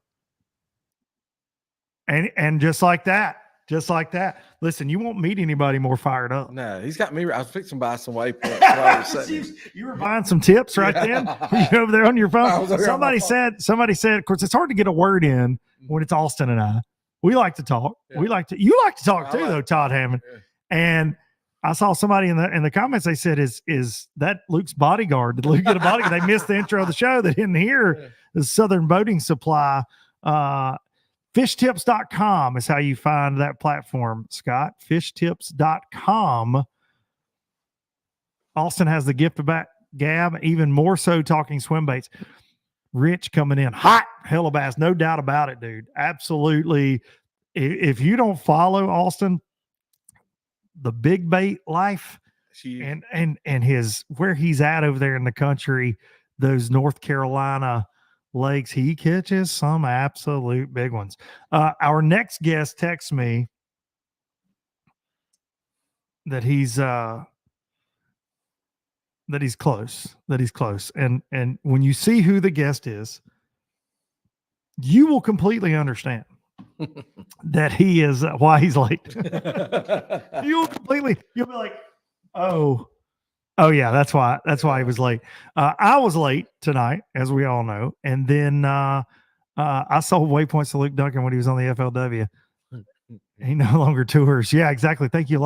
And just like that, Just like that. Listen, you won't meet anybody more fired up. No, he's got me. I was fixing to buy some waypoints. while we're sitting You were buying some tips right then. Yeah. You over there on your I phone. was over on my Somebody said, of course, it's hard to get a word in when it's Austin and I. We like to talk. Yeah. You like to talk I too, like though, it. Todd Hammond. Yeah. And I saw somebody in the comments. They said, "Is that Luke's bodyguard? Did Luke get a bodyguard?" They missed the intro of the show. They didn't hear the Southern Boating Supply. Fishtips.com is how you find that platform, Scott. Fishtips.com. Austin has the gift of back Gab, even more so talking swim baits. Rich coming in hot, hella bass, no doubt about it, dude. Absolutely. If you don't follow Austin, the big bait life and his where he's at over there in the country, those North Carolina lakes, he catches some absolute big ones. Our next guest texts me that he's close. And when you see who the guest is, you will completely understand that he is why he's late. You'll be like, oh yeah, that's why he was late. I was late tonight, as we all know. And then I sold waypoints to Luke Duncan when he was on the FLW. He no longer tours. Yeah, exactly. Thank you a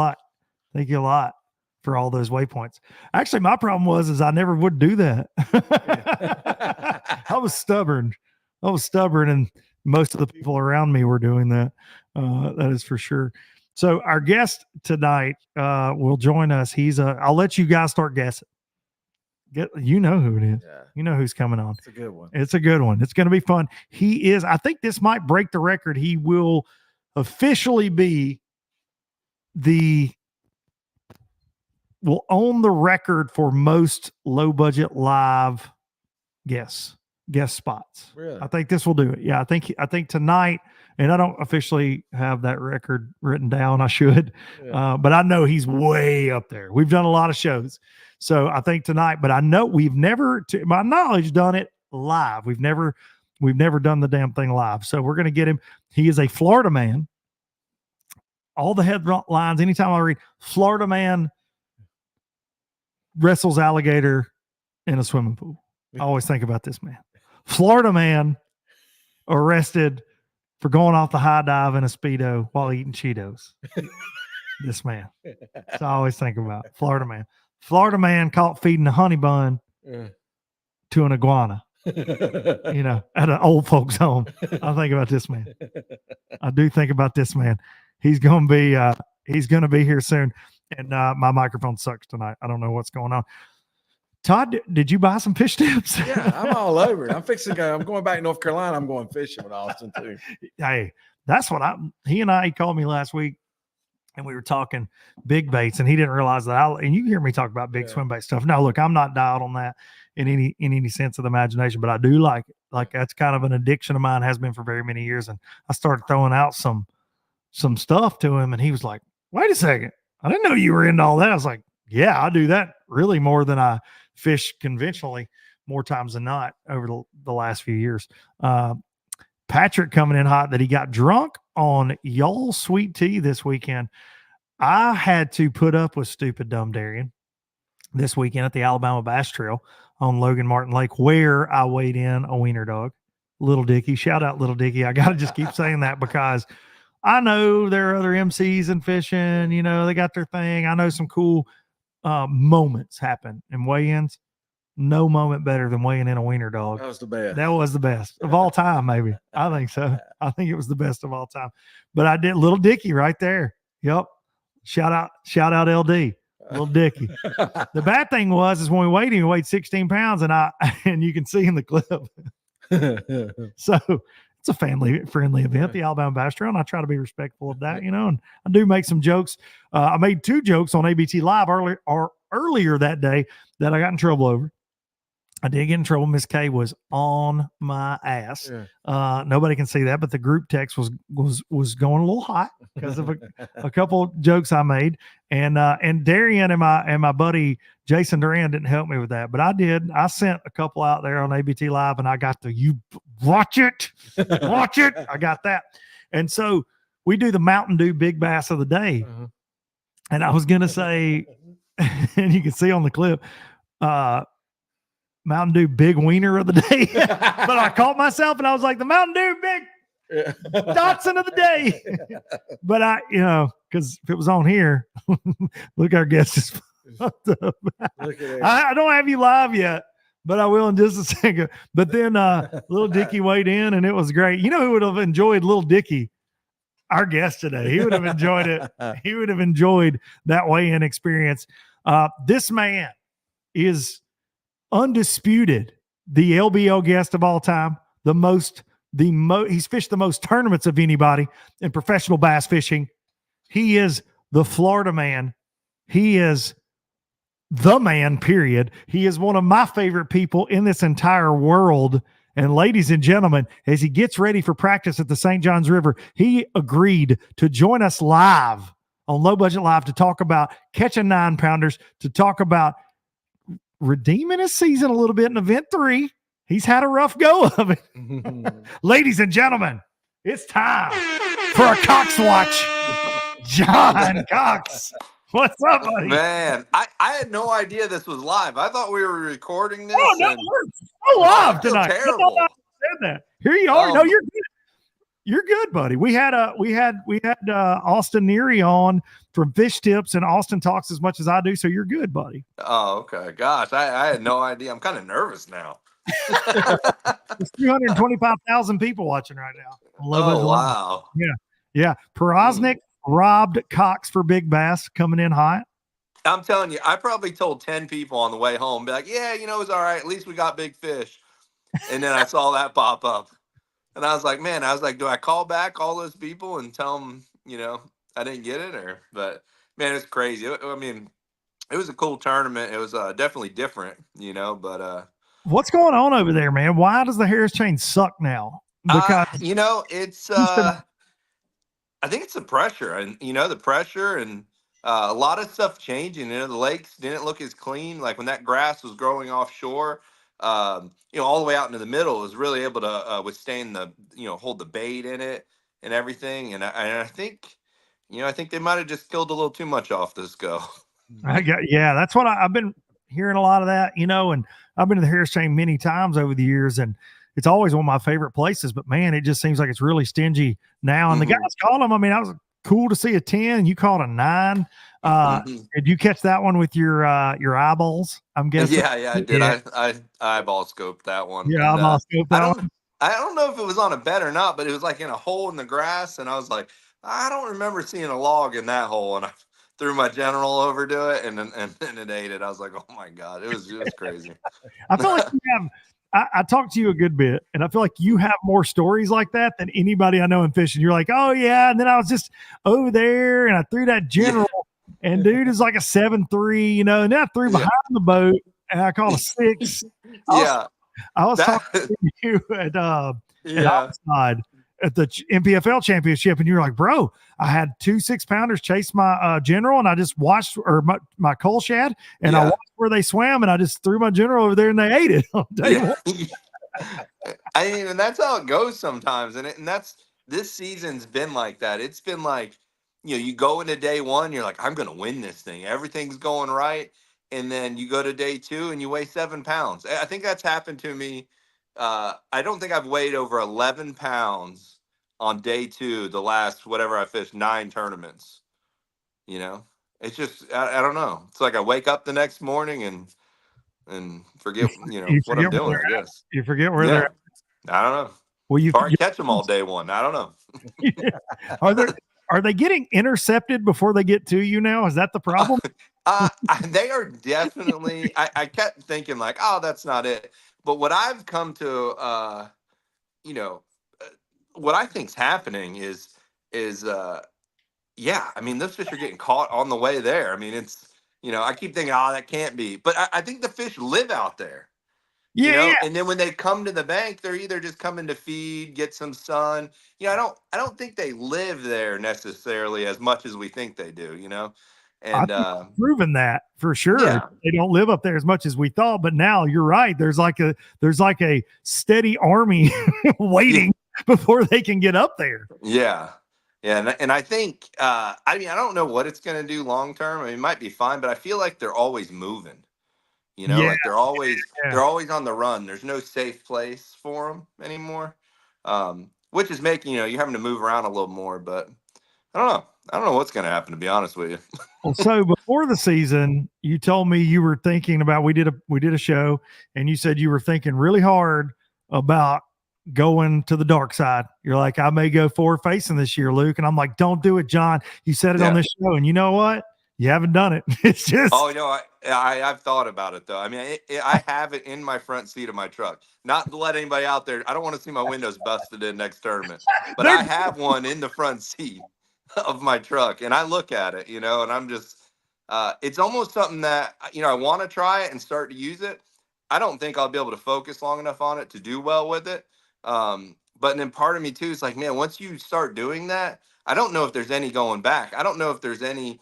lot for all those waypoints. Actually, my problem was I never would do that. I was stubborn, and most of the people around me were doing that. That is for sure. So our guest tonight will join us. I'll let you guys start guessing. You know who it is. Yeah. You know who's coming on. It's a good one. It's a good one. It's going to be fun. I think this might break the record. He will officially be will own the record for most low budget live guest spots. Really? I think this will do it. Yeah, I think tonight, and I don't officially have that record written down. I should, but I know he's way up there. We've done a lot of shows, so I think tonight. But I know we've never, to my knowledge, done it live. We've never done the damn thing live. So we're gonna get him. He is a Florida man. All the headlines. Anytime I read Florida man wrestles alligator in a swimming pool, I always think about this man. Florida man arrested for going off the high dive in a Speedo while eating Cheetos. This man. So I always think about Florida man. Florida man caught feeding a honey bun to an iguana, at an old folks home. I think about this man. I do think about this man. He's going to be here soon. And my microphone sucks tonight. I don't know what's going on. Todd, did you buy some fish tips? Yeah, I'm all over it. I'm fixing to go. I'm going back to North Carolina. I'm going fishing with Austin too. Hey, that's what he called me last week and we were talking big baits and he didn't realize that and you hear me talk about big swim bait stuff. Now, look, I'm not dialed on that in any sense of the imagination, but I do like it. Like that's kind of an addiction of mine, has been for very many years. And I started throwing out some stuff to him and he was like, wait a second. I didn't know you were into all that. I was like, yeah, I do that really more than I fish conventionally, more times than not over the last few years. Patrick coming in hot that he got drunk on y'all sweet tea this weekend. I had to put up with stupid dumb Darian this weekend at the Alabama Bass Trail on Logan Martin Lake, where I weighed in a wiener dog. Little Dicky, shout out Little Dicky. I got to just keep saying that because I know there are other MCs in fishing, they got their thing. I know some cool moments happen in weigh-ins. No moment better than weighing in a wiener dog. That was the best. That was the best of all time, maybe. I think so. I think it was the best of all time. But I did Little Dicky right there. Yep. Shout out LD. Little Dicky. The bad thing is when we weighed him, he weighed 16 pounds, and you can see in the clip. So it's a family-friendly event, the Alabama Bass Trail, and I try to be respectful of that, and I do make some jokes. I made 2 jokes on ABT Live earlier that day that I got in trouble over. I did get in trouble. Miss K was on my ass. Yeah. Nobody can see that, but the group text was going a little hot because of a couple jokes I made. And Darian and my buddy Jason Duran didn't help me with that, but I did. I sent a couple out there on ABT Live, and I got you watch it. I got that. And so we do the Mountain Dew Big Bass of the day. And I was going to say, and you can see on the clip, Mountain Dew Big Wiener of the day. But I caught myself and I was like, the Mountain Dew Big Dotson of the day. But because if it was on here, look, our guest is fucked up. Look at I don't have you live yet, but I will in just a second. But then Little Dicky weighed in and it was great. You know who would have enjoyed Little Dicky? Our guest today. He would have enjoyed it. He would have enjoyed that weigh-in experience. This man is undisputed the LBL guest of all time. He's fished the most tournaments of anybody in professional bass fishing. He is the Florida man. He is the man, period. He is one of my favorite people in this entire world. And ladies and gentlemen, as he gets ready for practice at the St. Johns River, he agreed to join us live on Low Budget Live to talk about catching 9-pounders, to talk about redeeming his season a little bit in Event 3. He's had a rough go of it. Ladies and gentlemen, it's time for a Cox Watch. John Cox. What's up, buddy? Man, I had no idea this was live. I thought we were recording this. Oh, no, we're live I feel tonight. terrible. I said that. Here you are. No, you're good. You're good, buddy. We had Austin Neary on from Fish Tips, and Austin talks as much as I do, so you're good, buddy. Oh, okay. Gosh, I had no idea. I'm kind of nervous now. There's 325,000 people watching right now. Oh, wow. Yeah. Perosnik robbed Cox for big bass coming in hot. I'm telling you, I probably told 10 people on the way home, be like, yeah, it was all right. At least we got big fish. And then I saw that pop up. And I was like, do I call back all those people and tell them, I didn't get it? But man, it's crazy. I mean, it was a cool tournament. It was definitely different, but what's going on over there, man? Why does the Harris chain suck now? Because it's I think it's the pressure, and the pressure, and a lot of stuff changing. The lakes didn't look as clean. Like when that grass was growing offshore, all the way out into the middle, it was really able to withstand the, hold the bait in it and everything. And I think, I think they might have just killed a little too much off this go. That's what I've been hearing a lot of that, and I've been to the Harris chain many times over the years, and it's always one of my favorite places, but man, it just seems like it's really stingy now. And the guys call them. I mean, I was cool to see a 10. You caught a 9. Did you catch that one with your eyeballs? I'm guessing. Yeah, I did. Yeah. I eyeball scoped that one. Yeah, eyeball scoped that one. I don't know if it was on a bed or not, but it was like in a hole in the grass, and I was like, I don't remember seeing a log in that hole, and I threw my general over to it, and it ate it. I was like, oh my god, it was crazy. I feel like you have. I talked to you a good bit, and I feel like you have more stories like that than anybody I know in fishing. You're like, oh yeah, and then I was just over there, and I threw that general, and dude is like a 7.3, and then I threw behind the boat, and I caught a 6. I was talking to you at outside at the NPFL championship, and you're like, bro, I had 2 6-pounders chase my general, and I just watched, or my coal shad, and I watched where they swam, and I just threw my general over there, and they ate it on day one. I mean, and that's how it goes sometimes, and that's this season's been like that. It's been like, you go into day one, you're like, I'm gonna win this thing, everything's going right, and then you go to day 2 and you weigh 7 pounds. I think that's happened to me. I don't think I've weighed over 11 pounds on day 2, the last, whatever I fished, 9 tournaments. It's just, I don't know. It's like I wake up the next morning and forget, what I'm doing, I guess. You forget where they're at. I don't know. Well, you probably catch them all day one. I don't know. Are they getting intercepted before they get to you now? Is that the problem? They are definitely, I kept thinking like, oh, that's not it. But what I've come to, what I think's happening is, I mean, those fish are getting caught on the way there. I mean, it's, I keep thinking, oh, that can't be. But I think the fish live out there. Yeah. And then when they come to the bank, they're either just coming to feed, get some sun. I don't think they live there necessarily as much as we think they do, And proven that for sure. Yeah. They don't live up there as much as we thought, but now you're right. There's like a steady army waiting before they can get up there. Yeah. Yeah, and I think I mean I don't know what it's going to do long term. I mean, it might be fine, but I feel like they're always moving. Yeah, Like they're yeah. always on the run. There's no safe place for them anymore, which is making you're having to move around a little more. But I don't know. I don't know what's going to happen, to be honest with you. Well, so before the season, you told me you were thinking about we did a show, and you said you were thinking really hard about going to the dark side. You're like, I may go forward facing this year, Luke, and I'm like, don't do it, John. You said it on this show, and you know what? You haven't done it. It's just Oh no, I've thought about it though. I mean, I have it in my front seat of my truck. Not to let anybody out there. I don't want to see my windows busted in next tournament, but I have one in the front seat of my truck, and I look at it, and I'm just, it's almost something that I want to try it and start to use it. I don't think I'll be able to focus long enough on it to do well with it. But then part of me too is like, man, once you start doing that, I don't know if there's any going back. I don't know if there's any,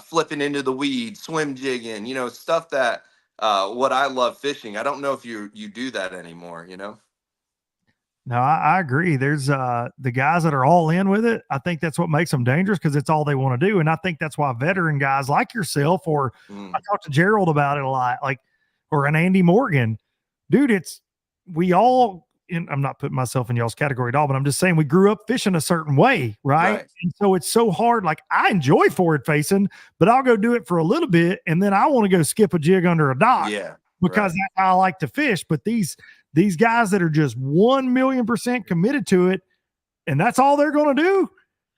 flipping into the weeds, swim jigging, stuff that what I love fishing. I don't know if you do that anymore. No, I agree. There's the guys that are all in with it. I think that's what makes them dangerous because it's all they want to do. And I think that's why veteran guys like yourself, or I talked to Gerald about it a lot, or an Andy Morgan, dude, we all, and I'm not putting myself in y'all's category at all, but I'm just saying we grew up fishing a certain way, right? And so it's so hard. Like I enjoy forward facing, but I'll go do it for a little bit, and then I want to go skip a jig under a dock, because that's how I like to fish. But these guys that are just 1,000,000% committed to it, and that's all they're going to do.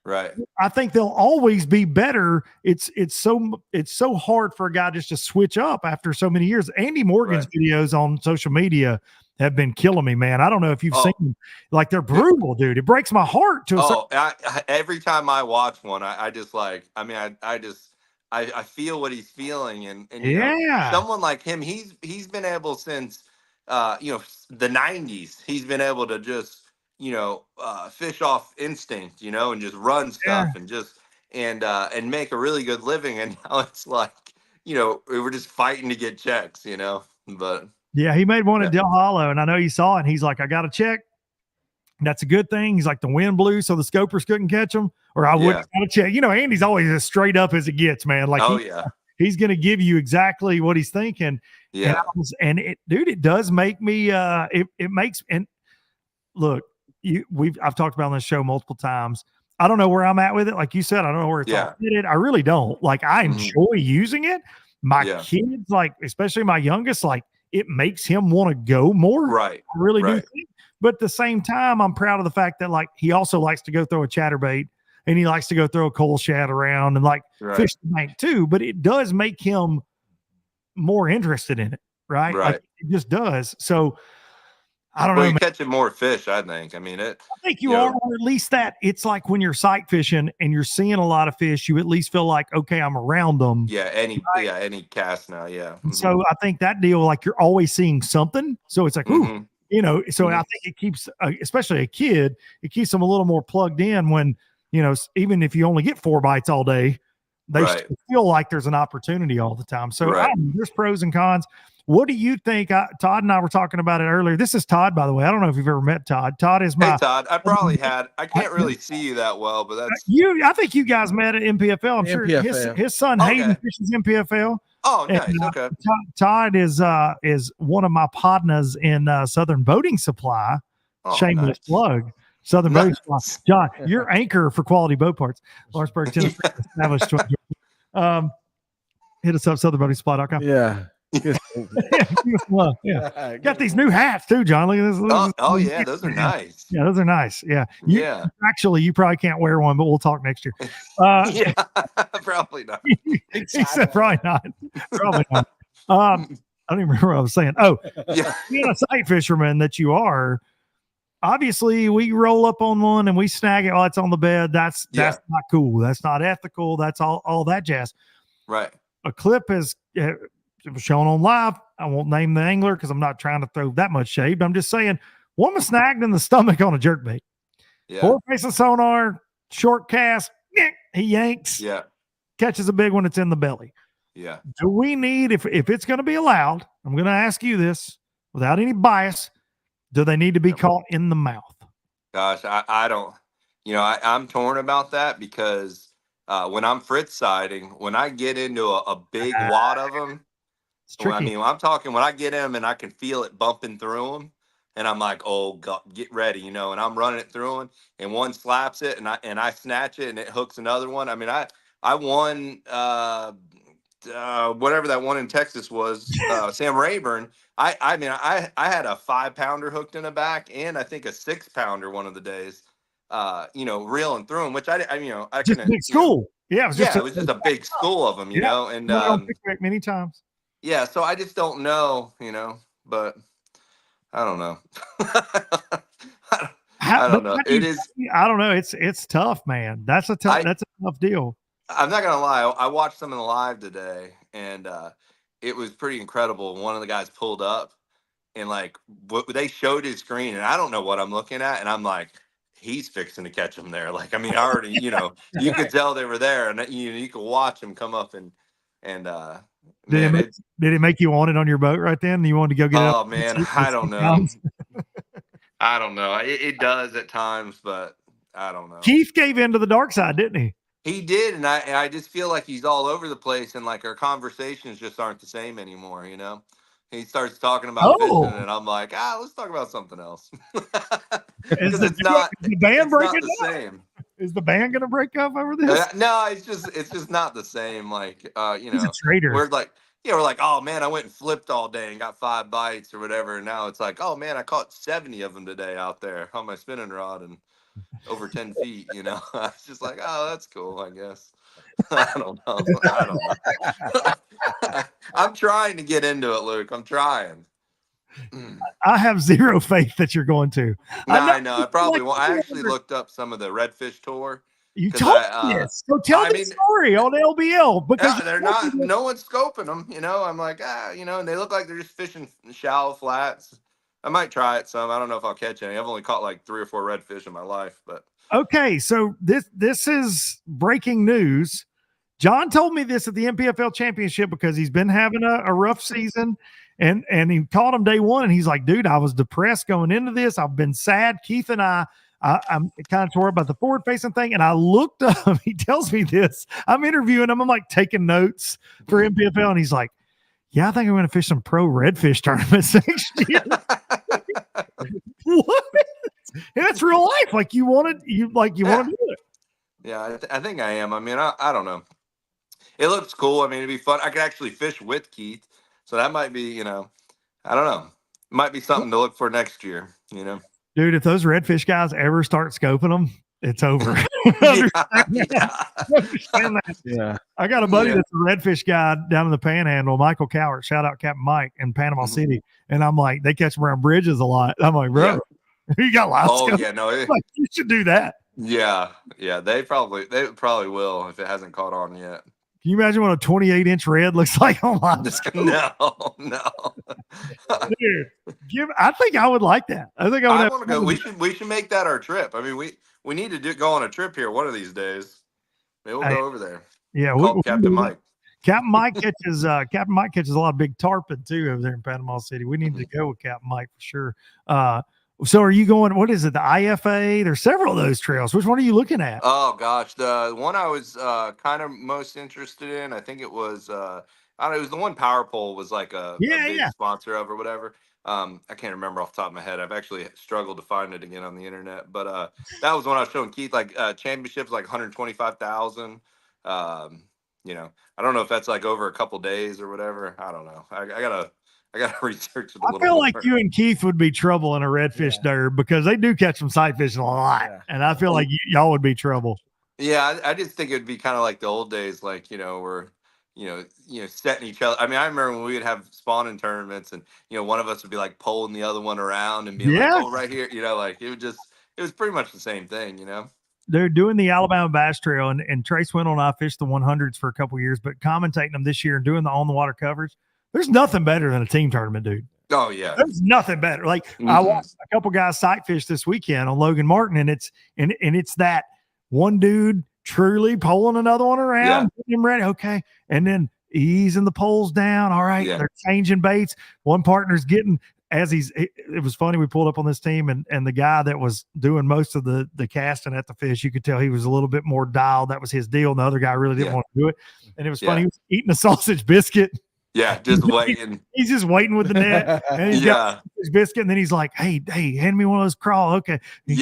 Right. I think they'll always be better. It's so hard for a guy just to switch up after so many years. Andy Morgan's videos on social media have been killing me, man. I don't know if you've seen them. Like they're brutal, dude. It breaks my heart every time I watch one, I just like, I mean, I feel what he's feeling, and someone like him, he's been able since the 90s. He's been able to just fish off instinct, and just run stuff and make a really good living. And now it's like we're just fighting to get checks, but yeah, he made one at Del Hollow, and I know you saw it, and he's like, I got a check. That's a good thing. He's like, the wind blew, so the scopers couldn't catch him, or I wouldn't have a check. Andy's always as straight up as it gets, man. Like, he's going to give you exactly what he's thinking. Yeah. And it does make me, it makes, and look, I've talked about on this show multiple times. I don't know where I'm at with it. Like you said, I don't know where it's all fitted. I really don't. Like, I enjoy using it. My kids, like, especially my youngest, like, it makes him want to go more. Right. I really do think. But at the same time, I'm proud of the fact that, like, he also likes to go throw a chatterbait, and he likes to go throw a coal shad around and fish the bank too. But it does make him more interested in it, right? Like, it just does. So I don't know. You're catching more fish, I think. I mean, I think you are, or at least that it's like when you're sight fishing and you're seeing a lot of fish, you at least feel like, okay, I'm around them. Yeah, any cast now, So I think that deal, like, you're always seeing something. So it's like, ooh, so I think it keeps, especially a kid, it keeps them a little more plugged in when, even if you only get 4 bites all day, they still feel like there's an opportunity all the time. So I don't know, there's pros and cons. What do you think? Todd and I were talking about it earlier. This is Todd, by the way. I don't know if you've ever met Todd. Todd is my. Hey, Todd. I probably had. I can't really see you that well, but that's you. I think you guys met at NPFL. I'm sure his son Hayden fishes NPFL. Oh, nice. And, okay. Todd is one of my partners in Southern Boating Supply. Shameless plug. Southern Boating Supply. John, you're anchor for quality boat parts. Lawrenceburg, Tennessee, established. Hit us up, southernboatingsupply.com. Yeah. Got these new hats too, John. Look at this. Yeah, those are nice. Yeah, those are nice. Yeah. Actually, you probably can't wear one, but we'll talk next year. Probably not. He said probably not. Probably not. I don't even remember what I was saying. Being a sight fisherman that you are, obviously we roll up on one and we snag it while it's on the bed. That's not cool. That's not ethical. That's all that jazz. Right. A clip is it was shown on live. I won't name the angler because I'm not trying to throw that much shade. But I'm just saying, one was snagged in the stomach on a jerkbait. Forward facing sonar, short cast, he yanks. Catches a big one. It's in the belly. Do we need, if it's going to be allowed, I'm going to ask you this without any bias, do they need to be caught in the mouth? Gosh, I don't. I'm torn about that because when I'm fritz siding, when I get into a big wad of them, It's tricky. when I get them and I can feel it bumping through them, and I'm like, oh God, get ready, and I'm running it through them, and one slaps it, and I snatch it, and it hooks another one. I mean, I won whatever that one in Texas was, Sam Rayburn. I had a 5-pounder hooked in the back, and I think a 6-pounder one of the days. Reeling through them, which I Just couldn't. big school. Yeah, it was just It was just a big school of them, and pick many times. yeah, so I just don't know, but I don't know. I don't know. It is. I don't know. It's tough, man. That's a tough deal. I'm not gonna lie. I watched some in the live today, and it was pretty incredible. One of the guys pulled up, and they showed his screen, and I don't know what I'm looking at, and I'm like, he's fixing to catch them there. Like, I mean, I already, you could tell they were there, and you could watch them come up and. Did it make you want it on your boat right then? You wanted to go get it? Oh man, I don't know. I don't know. It does at times, but I don't know. Keith gave in to the dark side, didn't he? He did, and I just feel like he's all over the place, and like our conversations just aren't the same anymore. He starts talking about fishing, and I'm like, let's talk about something else. Because it's not the same. Is the band going to break up over this? No, it's just not the same. Like, he's a traitor. We're like, oh man, I went and flipped all day and got 5 bites or whatever. And now it's like, oh man, I caught 70 of them today out there on my spinning rod and over 10 feet. I was just like, oh, that's cool, I guess. I don't know. I'm trying to get into it, Luke. I'm trying. I have zero faith that you're going to. I know. I probably won't. I actually looked up some of the redfish tour. You told me this. So tell the story on LBL because they're not. No one's scoping them. I'm like, and they look like they're just fishing shallow flats. I might try it some. I don't know if I'll catch any. I've only caught like 3 or 4 redfish in my life, but okay. So this is breaking news. John told me this at the NPFL championship because he's been having a rough season. And he caught him day one, and he's like, dude, I was depressed going into this. I've been sad. Keith and I'm kind of worried about the forward-facing thing. And I looked up. He tells me this. I'm interviewing him. I'm like taking notes for NPFL, and he's like, yeah, I think I'm going to fish some pro redfish tournaments next year. What? And that's real life. Like you want to do it. Yeah, I think I am. I mean, I don't know. It looks cool. I mean, it'd be fun. I could actually fish with Keith. So that might be, I don't know. It might be something to look for next year, Dude, if those redfish guys ever start scoping them, it's over. Yeah. I got a buddy that's a redfish guy down in the Panhandle, Michael Cowart. Shout out Captain Mike in Panama City. And I'm like, they catch them around bridges a lot. I'm like, bro, you got live scope? Yeah, no, like, you should do that. Yeah, they probably will if it hasn't caught on yet. Can you imagine what a 28-inch red looks like on live scope? No. Dude, I think I would like that. I think I would want to go. We should make that our trip. I mean, we need to go on a trip here one of these days. Maybe we'll go over there. Yeah, Captain Mike. Captain Mike catches a lot of big tarpon too over there in Panama City. We need to go with Captain Mike for sure. So are you going, what is it, the IFA? There's several of those trails. Which one are you looking at? Oh, gosh. The one I was kind of most interested in, I think it was, I don't know, it was the one Power Pole was like a big sponsor of or whatever. I can't remember off the top of my head. I've actually struggled to find it again on the internet. But that was when I was showing Keith, like championships, like 125,000. I don't know if that's like over a couple days or whatever. I don't know. I gotta research it a little. I feel like you and Keith would be trouble in a redfish derb because they do catch some sight fishing a lot, and I feel like y'all would be trouble. Yeah, I just think it would be kind of like the old days, like we're setting each other. I mean, I remember when we would have spawning tournaments, and one of us would be like pulling the other one around and being like, "Oh, right here," like it was pretty much the same thing, They're doing the Alabama Bass Trail, and Trace Wendell and I fished the 100s for a couple of years, but commentating them this year and doing the on the water coverage. There's nothing better than a team tournament, dude. Oh yeah, there's nothing better. Like I watched a couple guys sight fish this weekend on Logan Martin, and it's that one dude truly pulling another one around, getting him ready, okay, and then easing the poles down. All right, they're changing baits. One partner's getting as it was funny. We pulled up on this team, and the guy that was doing most of the casting at the fish, you could tell he was a little bit more dialed. That was his deal. And the other guy really didn't want to do it. And it was funny. He was eating a sausage biscuit. Yeah, just waiting. He's just waiting with the net, and he's got his biscuit, and then he's like, "Hey, hand me one of those crawl." Okay, he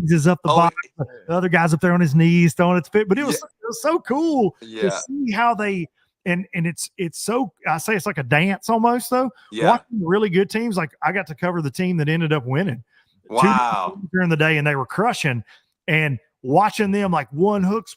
eases up the bottom. The other guy's up there on his knees throwing it fit, but it was so cool to see how they and it's so. I say it's like a dance almost though. Watching really good teams, like I got to cover the team that ended up winning. Wow! During the day, and they were crushing, and watching them like one hooks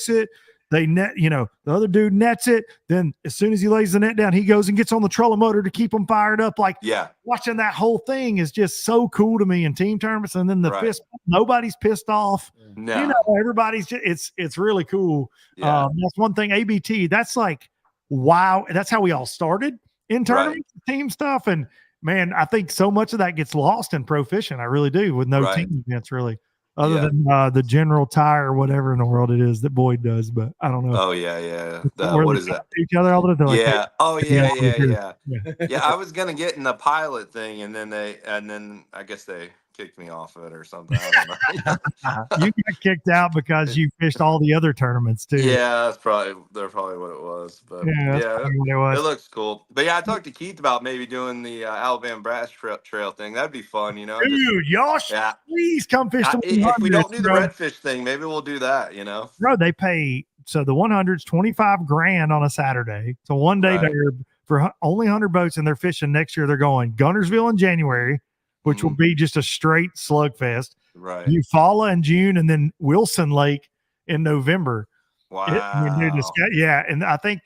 it. They net, the other dude nets it. Then as soon as he lays the net down, he goes and gets on the trolling motor to keep them fired up. Like watching that whole thing is just so cool to me in team tournaments. And then the fist, nobody's pissed off. No. Everybody's just, it's really cool. That's one thing. ABT, that's like, wow. That's how we all started in tournaments, team stuff. And man, I think so much of that gets lost in pro fishing. I really do, with no team events really. Other than the general tire or whatever in the world it is that Boyd does, but I don't know. Oh yeah. What is that? Each other all the time. Yeah. Oh yeah. Yeah, I was gonna get in the pilot thing, and then I guess they kicked me off it or something. I don't know. You got kicked out because you fished all the other tournaments too. Yeah, they're probably what it was. But it looks cool. But yeah, I talked to Keith about maybe doing the Alabama Brass Trail thing. That'd be fun, Dude, y'all please come fish the 100s. If we don't do the redfish thing, maybe we'll do that, Bro, they pay, so the 100's $25,000 on a Saturday. It's a one-day derb for only 100 boats, and they're fishing next year. They're going Guntersville in January, which will be just a straight slugfest. Right. Eufaula in June, and then Wilson Lake in November. Wow. And I think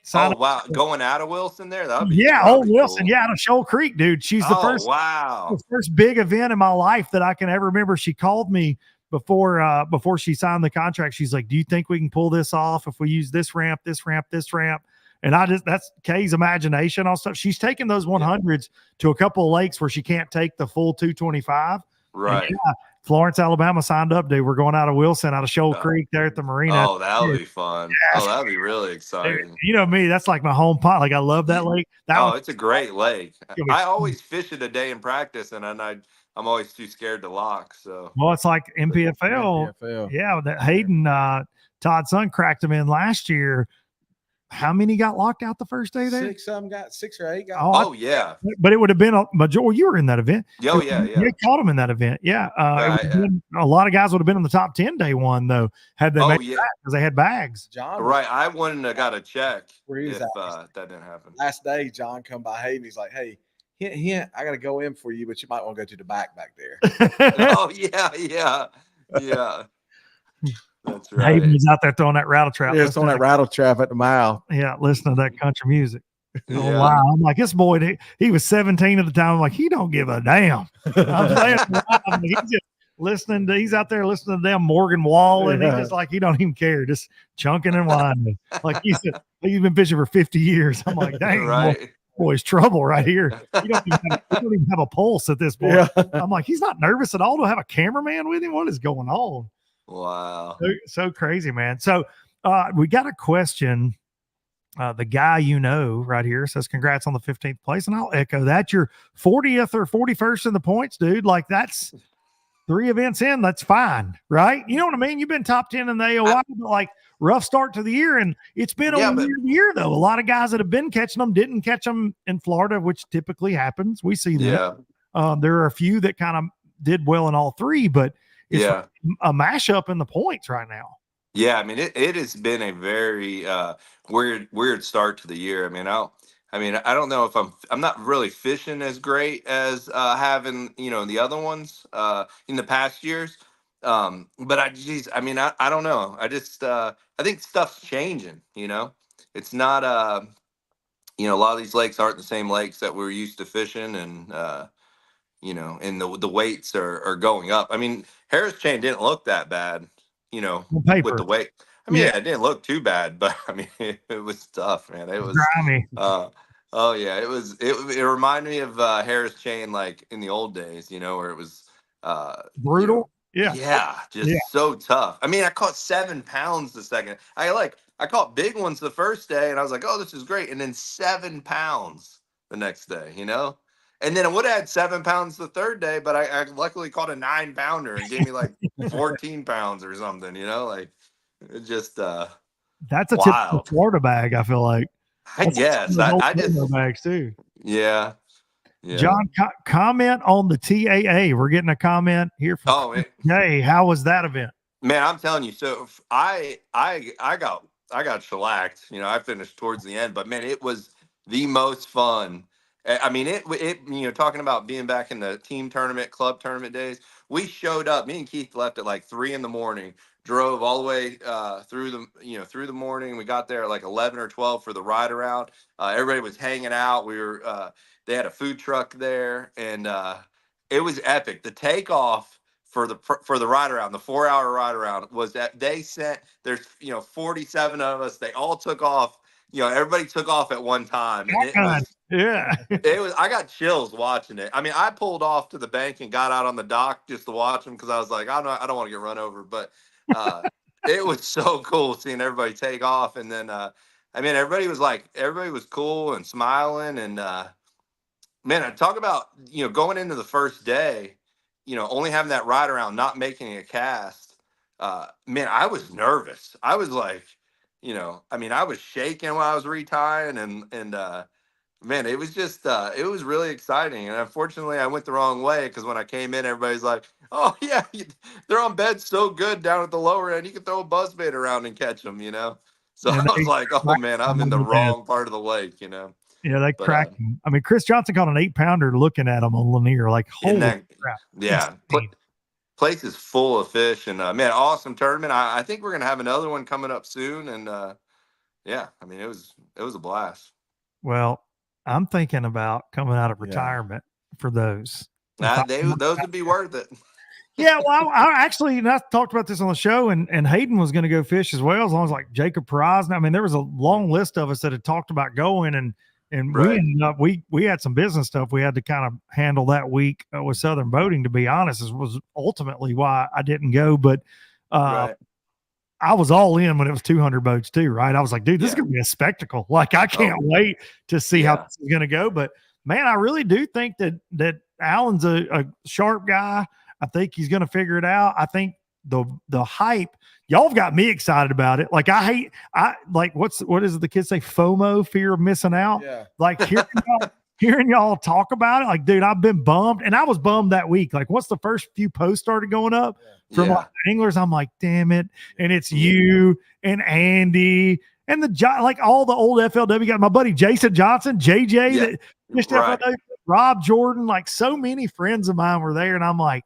going out of Wilson there? That would be Wilson, cool. Out of Shoal Creek, dude. She's the first big event in my life that I can ever remember. She called me before she signed the contract. She's like, "Do you think we can pull this off if we use this ramp, this ramp, this ramp?" And that's Kay's imagination on stuff. She's taking those 100s to a couple of lakes where she can't take the full 225. Right. And Florence, Alabama signed up, dude. We're going out of Wilson, out of Shoal Creek there at the marina. Oh, that would be fun. Oh, that would be really exciting. Dude, you know me, that's like my home pond. Like I love that lake. It's a great lake. I always fish it a day in practice, and then I'm always too scared to lock. So it's like NPFL. Yeah, that Hayden, Todd's son, cracked him in last year. How many got locked out the first day there? 6 of them got 6 or 8. Yeah. But it would have been a majority. You were in that event. Oh, yeah. You caught them in that event. Yeah. A lot of guys would have been in the top 10 day one, though, had they made it back because they had bags. John, I wouldn't have got a check if that didn't happen. Last day, John come by Hayden. He's like, "Hey, hint, I got to go in for you, but you might want to go to the back there." Oh, yeah. That's right. Hayden was out there throwing that rattle trap. Yeah, throwing that rattle trap at the mouth. Yeah, listening to that country music. Yeah. Oh, wow. I'm like, this boy, he was 17 at the time. I'm like, he don't give a damn. I'm saying, he's just listening he's out there listening to them Morgan Wall, and he's just like, he don't even care, just chunking and whining. Like he said, he's been fishing for 50 years. I'm like, dang, boy's trouble right here. You don't even have a pulse at this point. Yeah. I'm like, he's not nervous at all to have a cameraman with him. What is going on? Wow. So crazy, man. So we got a question. The guy right here says, congrats on the 15th place. And I'll echo that. You're 40th or 41st in the points, dude. Like that's 3 events in. That's fine. Right? You know what I mean? You've been top 10 in the AOI, but like rough start to the year. And it's been a weird year, though. A lot of guys that have been catching them didn't catch them in Florida, which typically happens. We see that. There are a few that kind of did well in all 3, but it's a mashup in the points right now. Yeah, I mean, it has been a very weird start to the year. I don't know if I'm not really fishing as great as having the other ones in the past years. But I don't know. I just I think stuff's changing. It's not a lot of these lakes aren't the same lakes that we're used to fishing, and and the weights are going up. I mean, Harris Chain didn't look that bad, with the weight. It didn't look too bad, but it was tough, man. It was grimy. It reminded me of Harris Chain like in the old days, where it was brutal. So tough. I caught 7 pounds the second. I caught big ones the first day, and I was like, oh, this is great. And then 7 pounds the next day, And then I would have had 7 pounds the third day, but I luckily caught a 9-pounder and gave me like 14 pounds or something, like it just That's a typical wild. Florida bag, I feel like. I That's like some guess. of those old I just, Florida bags too. yeah. Yeah. John, comment on the TAA. We're getting a comment here from Jay. How was that event? Man, I'm telling you. So I got shellacked. I finished towards the end, but man, it was the most fun. I mean, it talking about being back in the team tournament, club tournament days. We showed up. Me and Keith left at like 3 a.m. Drove all the way through the morning. We got there at like 11 or 12 for the ride around. Everybody was hanging out. They had a food truck there, and it was epic. The takeoff for the ride around, the 4-hour ride around, was that they sent, there's 47 of us. They all took off. Everybody took off at one time, and it was I got chills watching it. I mean, I pulled off to the bank and got out on the dock just to watch them because I was like, I don't want to get run over, but it was so cool seeing everybody take off. And then I mean, everybody was cool and smiling, and man, I talk about going into the first day, only having that ride around, not making a cast. Man, I was nervous. I was like, I mean, I was shaking while I was retying, and man, it was just it was really exciting. And unfortunately, I went the wrong way because when I came in, everybody's like, "Oh yeah, they're on beds so good down at the lower end. You can throw a buzzbait around and catch them." So I was like, "Oh man, I'm in the wrong part of the lake." Yeah, they cracked him. I mean, Chris Johnson caught an 8-pounder looking at him on Neary. Like, holy crap! Yeah, place is full of fish, and man, awesome tournament. I think we're gonna have another one coming up soon, and yeah, I mean, it was a blast. Well, I'm thinking about coming out of retirement for those. Those would be worth it. Yeah, well, I actually, and I talked about this on the show, and Hayden was going to go fish as well, as long as like Jacob Peraz. I mean, there was a long list of us that had talked about going, and right. we ended up, we had some business stuff we had to kind of handle that week with Southern Boating. To be honest, was ultimately why I didn't go. But right. I was all in when it was 200 boats too, right? I was like, dude, this is going to be a spectacle. Like, I can't wait to see how this is going to go. But man, I really do think that Alan's a sharp guy. I think he's going to figure it out. I think the hype, y'all have got me excited about it. Like, I like, what is it the kids say? FOMO, fear of missing out. Yeah. Like, hearing y'all talk about it, like, dude, I've been bummed, and I was bummed that week. Like, once the first few posts started going up from like anglers, I'm like, damn it. And it's you and Andy and like all the old FLW guys, my buddy Jason Johnson, JJ, that fished FLW, Rob Jordan, like so many friends of mine were there, and I'm like,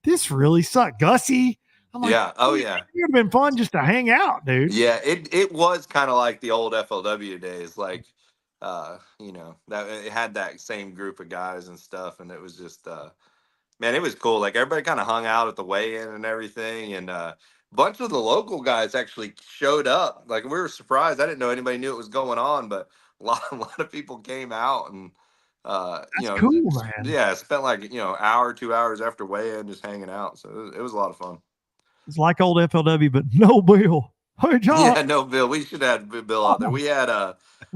this really sucked. Gussie. I'm like, it would have been fun just to hang out, dude. Yeah, it was kind of like the old FLW days, like that it had that same group of guys and stuff, and it was just man, it was cool. Like, everybody kind of hung out at the weigh-in and everything, and a bunch of the local guys actually showed up. Like, we were surprised. I didn't know anybody knew it was going on, but a lot of people came out, and That's cool, man. Yeah, spent like hour, 2 hours after weigh-in just hanging out. So it was a lot of fun. It's like old FLW, but no Bill. Hey, John. Yeah, no Bill. We should have had Bill out there. We had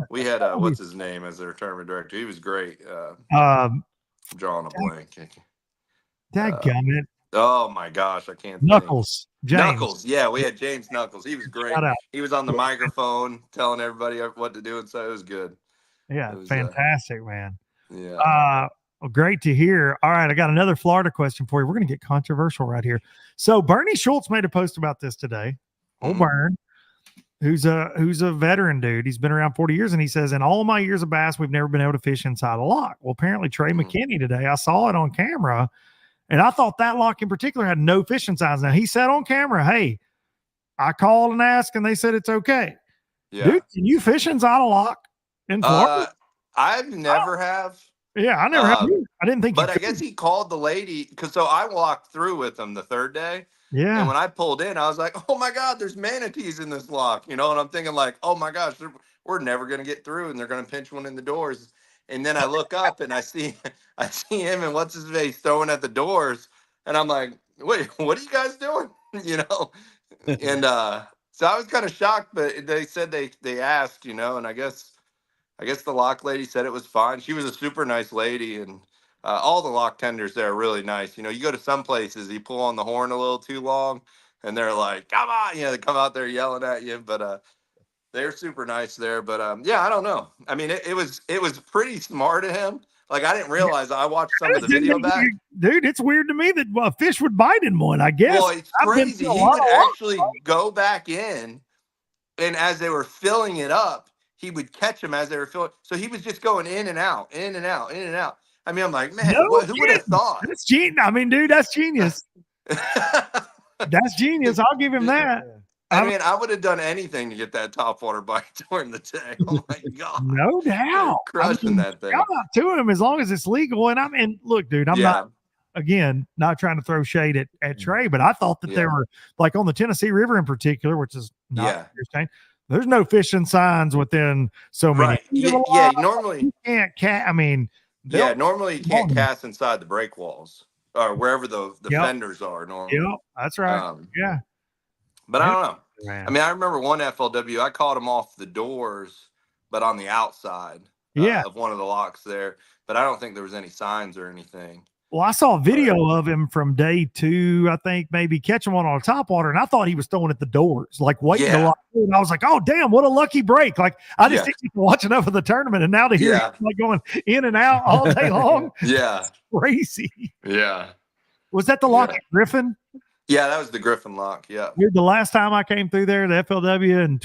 what's his name as their tournament director. He was great. Drawing a blank. Dadgummit. Oh my gosh, I can't. Knuckles. James. Knuckles. Yeah, we had James Knuckles. He was great. He was on the microphone telling everybody what to do, and so it was good. Yeah, it was, fantastic, man. Yeah. Well, great to hear. All right, I got another Florida question for you. We're going to get controversial right here. So Bernie Schultz made a post about this today. Old Bern, who's a veteran dude. He's been around 40 years, and he says, in all my years of bass, we've never been able to fish inside a lock. Well, apparently Trey McKinney today, I saw it on camera, and I thought that lock in particular had no fishing signs. Now, he said on camera, hey, I called and asked, and they said it's okay. Yeah. Dude, can you fish inside a lock in Florida? I've never have. Yeah, I never have. I didn't think. But I guess he called the lady because I walked through with him the third day. Yeah. And when I pulled in, I was like, "Oh my God, there's manatees in this lock," And I'm thinking like, "Oh my gosh, we're never gonna get through, and they're gonna pinch one in the doors." And then I look up and I see him and what's his face throwing at the doors, and I'm like, "Wait, what are you guys doing?" And so I was kind of shocked, but they said they asked, and I guess I guess the lock lady said it was fine. She was a super nice lady, and all the lock tenders there are really nice. You know, you go to some places, you pull on the horn a little too long, and they're like, "Come on!" You know, they come out there yelling at you. But they're super nice there. But yeah, I don't know. I mean, it was pretty smart of him. Like, I didn't realize. I watched some of the video back. Dude, it's weird to me that a fish would bite in one, I guess. Well, it's crazy. He would actually go back in, and as they were filling it up, he would catch them as they were filling. So he was just going in and out, in and out, in and out. I mean, I'm like, man, who would have thought? That's genius. I mean, dude, that's genius. That's genius. I'll give him that. I mean, I would have done anything to get that topwater bite during the day. Oh my god, no doubt, crushing that thing. Shout out to him as long as it's legal. And I mean, look, dude, I'm not trying to throw shade at Trey, but I thought that there were, like, on the Tennessee River in particular, which is not there's no fishing signs within so many. Right. Yeah, normally you can't I mean, normally you can't cast inside the break walls or wherever the fenders are normally. Yeah, that's right. But I don't know. Man. I mean, I remember one FLW, I caught him off the doors, but on the outside of one of the locks there. But I don't think there was any signs or anything. Well, I saw a video of him from day 2, I think, maybe catching one on a topwater, and I thought he was throwing at the doors, like waiting to lock. And I was like, oh, damn, what a lucky break. Like, I just didn't watch enough of the tournament, and now to hear him, like, going in and out all day long, it's crazy. Yeah. Was that the lock at Griffin? Yeah, that was the Griffin lock. Yeah. Dude, the last time I came through there, the FLW in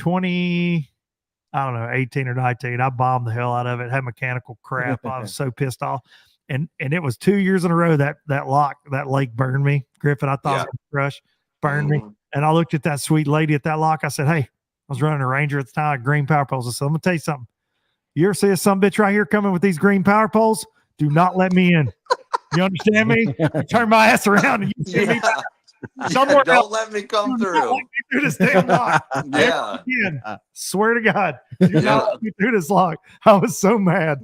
18 or 19, I bombed the hell out of it. Had mechanical crap. I was so pissed off. And it was 2 years in a row that lake burned me. Griffin, I thought it was crush, burned me. And I looked at that sweet lady at that lock. I said, hey, I was running a Ranger at the time, green power poles. I said, I'm going to tell you something. You ever see a son bitch right here coming with these green power poles? Do not let me in. You understand me? You turn my ass around and you see me somewhere don't let me come through. Through this damn lock. Swear to God, do not let me through this lock. I was so mad.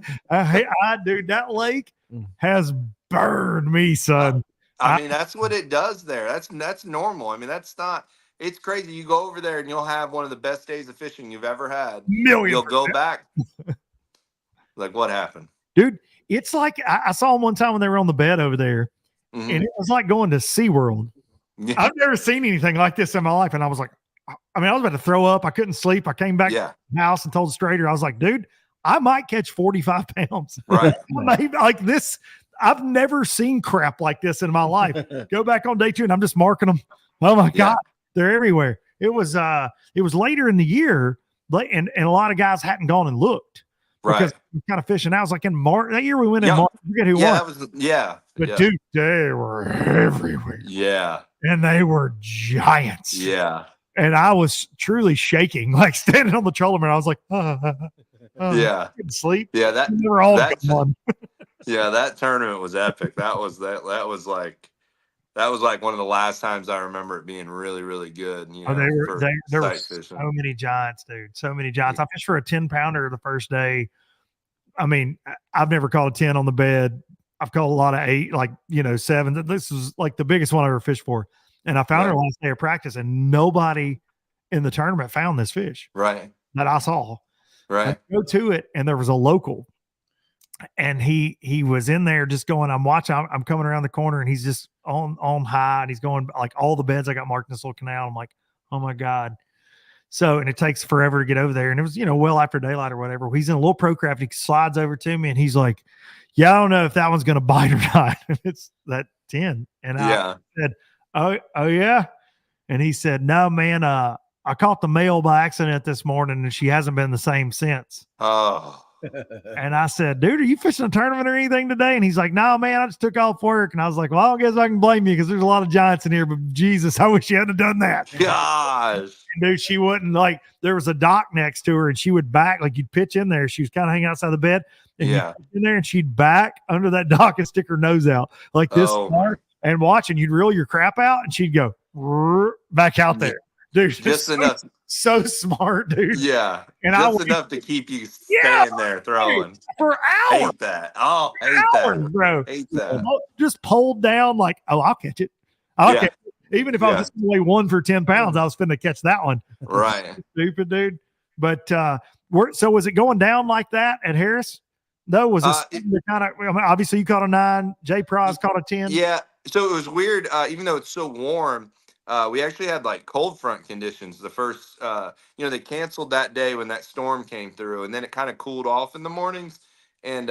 Dude, that lake has burned me, son. I mean, that's what it does there. That's normal. I mean, that's not. It's crazy. You go over there and you'll have one of the best days of fishing you've ever had. You'll go back. Like, what happened, dude? It's like I saw them one time when they were on the bed over there, and it was like going to SeaWorld. Yeah. I've never seen anything like this in my life. And I was like, I mean, I was about to throw up. I couldn't sleep. I came back to the house and told the strader, I was like, dude, I might catch 45 pounds. Right. Like this. I've never seen crap like this in my life. Go back on day 2 and I'm just marking them. Oh my God. They're everywhere. It was later in the year, and a lot of guys hadn't gone and looked. Because we kind of fishing. I was like in March. That year we went in March. I forget who won. But dude, they were everywhere. Yeah. And they were giants. Yeah. And I was truly shaking, like standing on the trolling motor. I was like, I couldn't sleep. Yeah, that tournament was epic. That was like one of the last times I remember it being really, really good. You know, there were so many giants, dude. So many giants. I fished for a 10-pounder the first day. I mean, I've never caught a 10 on the bed. I've caught a lot of 8, like, 7. This was like the biggest one I ever fished for. And I found her last day of practice, and nobody in the tournament found this fish. Right. That I saw. Right. I go to it, and there was a local. And he was in there just going, I'm watching, I'm coming around the corner, and he's just on high, and he's going like all the beds I got marked in this little canal. I'm like, oh my God. So, and it takes forever to get over there. And it was, well after daylight or whatever. He's in a little pro craft. He slides over to me and he's like, yeah, I don't know if that one's going to bite or not. It's that 10. And I said, oh yeah. And he said, no, man, I caught the male by accident this morning and she hasn't been the same since. Oh. And I said, dude, are you fishing a tournament or anything today? And he's like, no, man, I just took off work. And I was like, well, I guess I can blame you because there's a lot of giants in here, but Jesus, I wish you hadn't done that. Gosh. And dude, she wouldn't, like, there was a dock next to her and she would back, like you'd pitch in there. She was kind of hanging outside the bed and you'd pitch in there and she'd back under that dock and stick her nose out like this and watch, and you'd reel your crap out and she'd go back out there. Dude, just enough. So smart, dude. Yeah. And just enough to keep you staying there throwing. For hours. Hate that. Oh, hate hours, that. Bro. Hate that. Just pulled down like, oh, I'll catch it. I'll catch it. Even if I was just going to weigh 1 for 10 pounds, I was finna catch that one. Right. Stupid, dude. But So was it going down like that at Harris? No, was it kind of? I mean, obviously, you caught a 9. Jay Prize caught a 10. Yeah. So it was weird. Even though it's so warm, we actually had like cold front conditions. The first, they canceled that day when that storm came through, and then it kind of cooled off in the mornings, and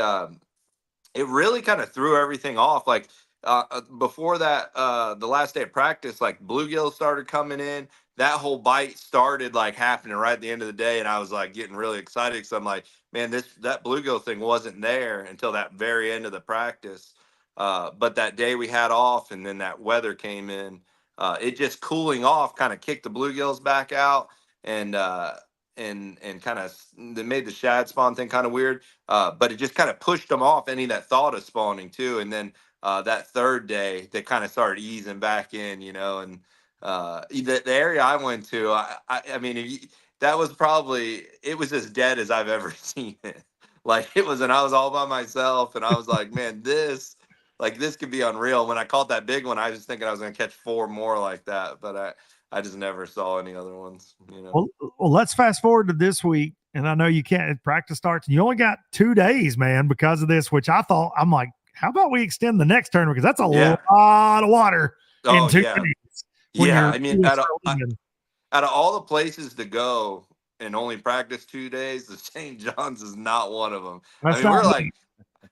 it really kind of threw everything off. Like before that, the last day of practice, like bluegills started coming in. That whole bite started like happening right at the end of the day, and I was like getting really excited because I'm like, man, that bluegill thing wasn't there until that very end of the practice. But that day we had off, and then that weather came in. It just cooling off kind of kicked the bluegills back out, and kind of they made the shad spawn thing kind of weird. But it just kind of pushed them off any that thought of spawning too. And then that third day, they kind of started easing back in, and the area I went to, I mean, that was probably, it was as dead as I've ever seen it. Like it was, and I was all by myself, and I was like, man, this could be unreal. When I caught that big one, I was thinking I was going to catch 4 more like that, but I just never saw any other ones, Well, let's fast forward to this week. And I know you can't, practice starts, and you only got 2 days, man, because of this, which I'm like, how about we extend the next tournament? Because that's a lot of water in 2 days. Yeah. I mean, out of all the places to go and only practice 2 days, the St. John's is not one of them.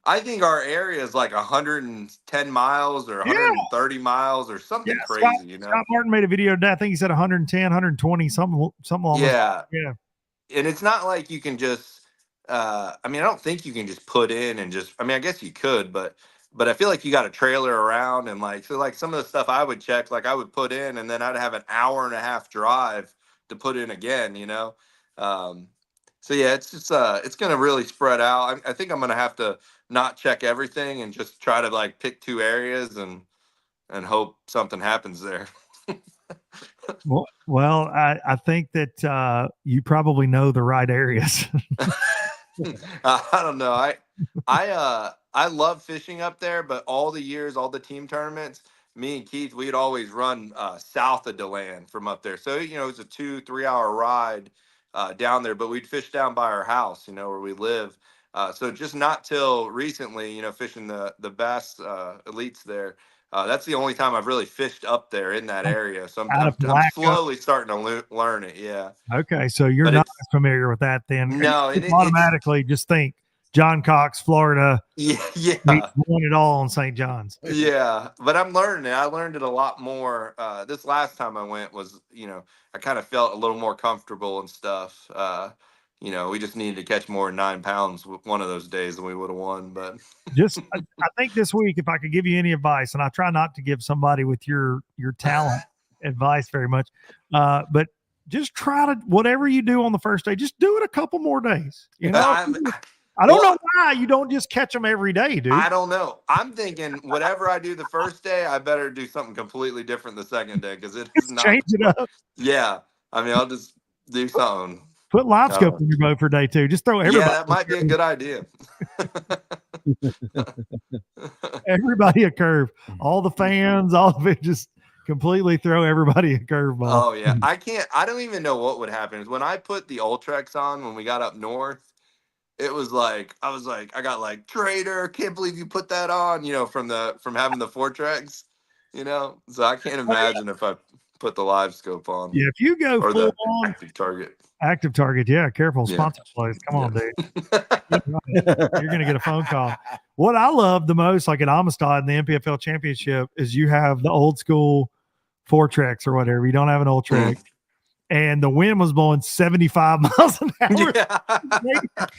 I think our area is like 110 miles or 130 miles or something crazy, Scott Martin made a video today. I think he said 110, 120, something almost. Yeah. And it's not like you can just, I don't think you can just put in and just, I guess you could, but I feel like you got a trailer around, and so some of the stuff I would check, like I would put in, and then I'd have an hour and a half drive to put in again, So yeah, it's just it's gonna really spread out. I think I'm gonna have to not check everything and just try to like pick 2 areas and hope something happens there. Well, I think that you probably know the right areas. I don't know. I love fishing up there, but all the years, all the team tournaments, me and Keith, we'd always run south of DeLand from up there. So, it's a 2-3 hour ride down there, but we'd fish down by our house, where we live. So just not till recently, fishing the bass elites there. That's the only time I've really fished up there in that area. So I'm slowly starting to learn it. Yeah. Okay. So you're not familiar with that then. No. Automatically just think John Cox, Florida. Yeah. We won it all on St. John's. Yeah. But I'm learning it. I learned it a lot more. This last time I went was, I kind of felt a little more comfortable and stuff. We just needed to catch more than 9 pounds one of those days than we would have won. But I think this week, if I could give you any advice, and I try not to give somebody with your talent advice very much, but just try to, whatever you do on the first day, just do it a couple more days. I don't know why you don't just catch them every day, dude. I don't know. I'm thinking whatever I do the first day, I better do something completely different the second day, because it is not change it up. Yeah. I'll just do something. Put live scope in your boat for day 2. Just throw everybody. Yeah, that might be a good idea. Everybody a curve. All the fans, all of it, just completely throw everybody a curveball. Oh yeah. I don't even know what would happen. When I put the Ultrex on when we got up north, it was like, I got like, Trader, can't believe you put that on, from having the Fortrex, so I can't imagine if I put the live scope on. Yeah, if you go full on active target, yeah, careful, sponsor plays. Come on, dude. You're gonna get a phone call. What I love the most, like at Amistad in the NPFL championship, is you have the old school Fortrex or whatever. You don't have an Ultrex. And the wind was blowing 75 miles an hour. Yeah.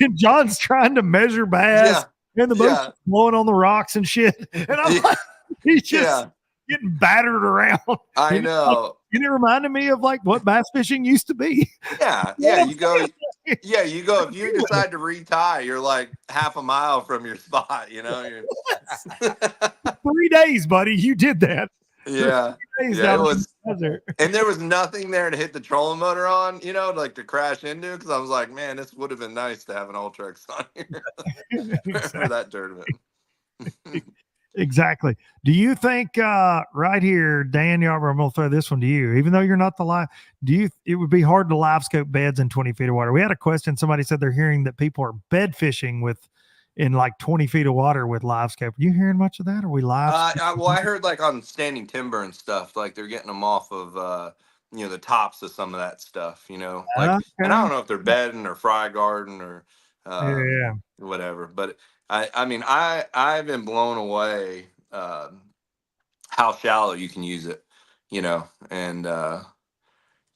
And John's trying to measure bass, and the boat's blowing on the rocks and shit. And I'm like, he's just getting battered around. I know. And it reminded me of like what bass fishing used to be. Yeah. You go. If you decide to retie, you're like half a mile from your spot. You're 3 days, buddy. You did that. Yeah. It was, and there was nothing there to hit the trolling motor on, like to crash into, because I was like, man, this would have been nice to have an Ultrex on here for that tournament. Exactly. Do you think right here, Dan Yarber, I'm gonna throw this one to you, even though you're not the live, it would be hard to live scope beds in 20 feet of water? We had a question. Somebody said they're hearing that people are bed fishing in like 20 feet of water with live scope. Are you hearing much of that? Are we live? I heard like on standing timber and stuff, like they're getting them off of, the tops of some of that stuff, like, and I don't know if they're bedding or fry garden or, Yeah. whatever, but I've been blown away, how shallow you can use it, and,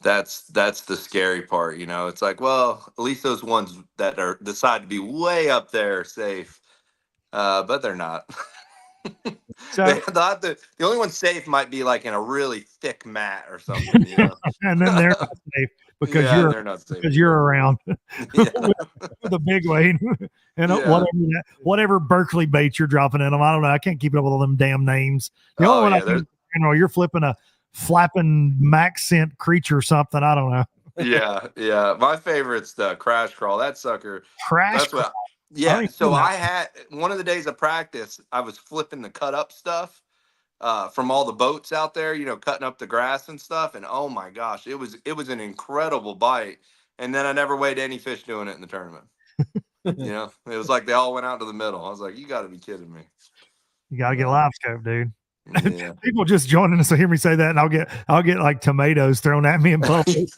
that's the scary part, it's like, well, at least those ones that decide to be way up there are safe, but they're not. So, the only one safe might be like in a really thick mat or something, and then they're not safe because they're not safe you're around Yeah. with a big weight and Yeah. whatever Berkeley bait you're dropping in them. I don't know. I can't keep up with all them damn names. The only one you're flipping a flapping max scent creature or something. I don't know. Yeah. My favorite's the crash crawl. That sucker. Crash That's what. Yeah. So I had one of the days of practice. I was flipping the cut up stuff from all the boats out there. Cutting up the grass and stuff. And oh my gosh, it was an incredible bite. And then I never weighed any fish doing it in the tournament. It was like they all went out to the middle. I was like, you got to be kidding me. You got to get live scope, dude. Yeah. People just joining us to hear me say that, and I'll get like tomatoes thrown at me in public.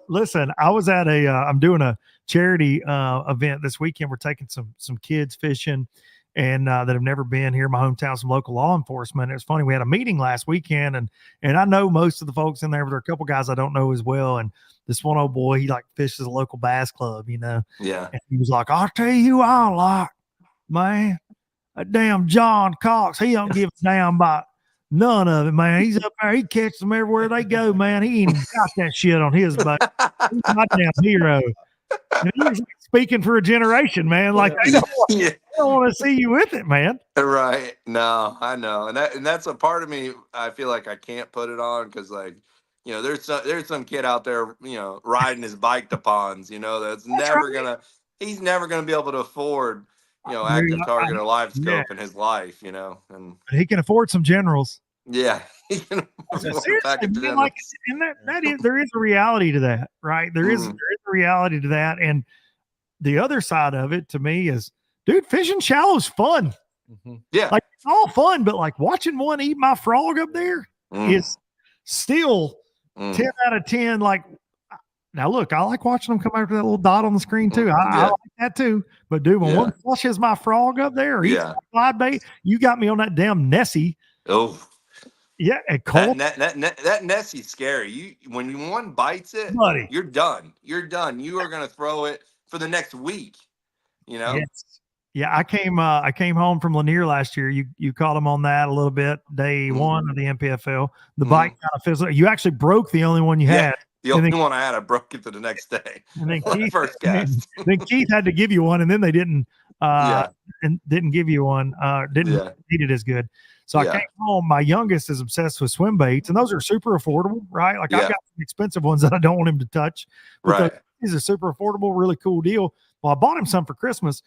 Listen, I was at I'm doing a charity event this weekend. We're taking some kids fishing and that have never been here in my hometown, some local law enforcement. It was funny. We had a meeting last weekend and I know most of the folks in there, but there are a couple guys I don't know as well. And this one old boy, he like fishes a local bass club, Yeah. And he was like, I'll tell you who I like, man. That damn John Cox, he don't give a damn about none of it, man. He's up there, he catches them everywhere they go, man. He ain't even got that shit on his boat. He's my damn hero. And he's speaking for a generation, man. Like they don't want to see you with it, man. Right. No, I know. And that's a part of me I feel like I can't put it on because like, there's some kid out there, riding his bike to ponds, that's never right. He's never gonna be able to afford active target or live scope in his life, and he can afford some generals. Yeah. He can afford man, like, and there is a reality to that, right? There is a reality to that. And the other side of it to me is, dude, fishing shallow is fun. Yeah. Like it's all fun, but like watching one eat my frog up there is still 10 out of 10. Like, now, look, I like watching them come after that little dot on the screen, too. I like that, too. But, dude, when one flushes my frog up there or eats my fly bait, you got me on that damn Nessie. Oh. Yeah, and Cole. That Nessie's scary. When one bites it, buddy, you're done. You're done. You are going to throw it for the next week, Yes. Yeah, I came home from Neary last year. You caught him on that a little bit, day one of the NPFL. The bite kind of fizzled. You actually broke the only one you had. The only one I had, I broke it for the next day. And then Keith, first cast. then Keith had to give you one, and then they didn't give you one. Didn't eat it as good. So I came home. My youngest is obsessed with swim baits, and those are super affordable, right? Like I've got some expensive ones that I don't want him to touch. But these are super affordable, really cool deal. Well, I bought him some for Christmas.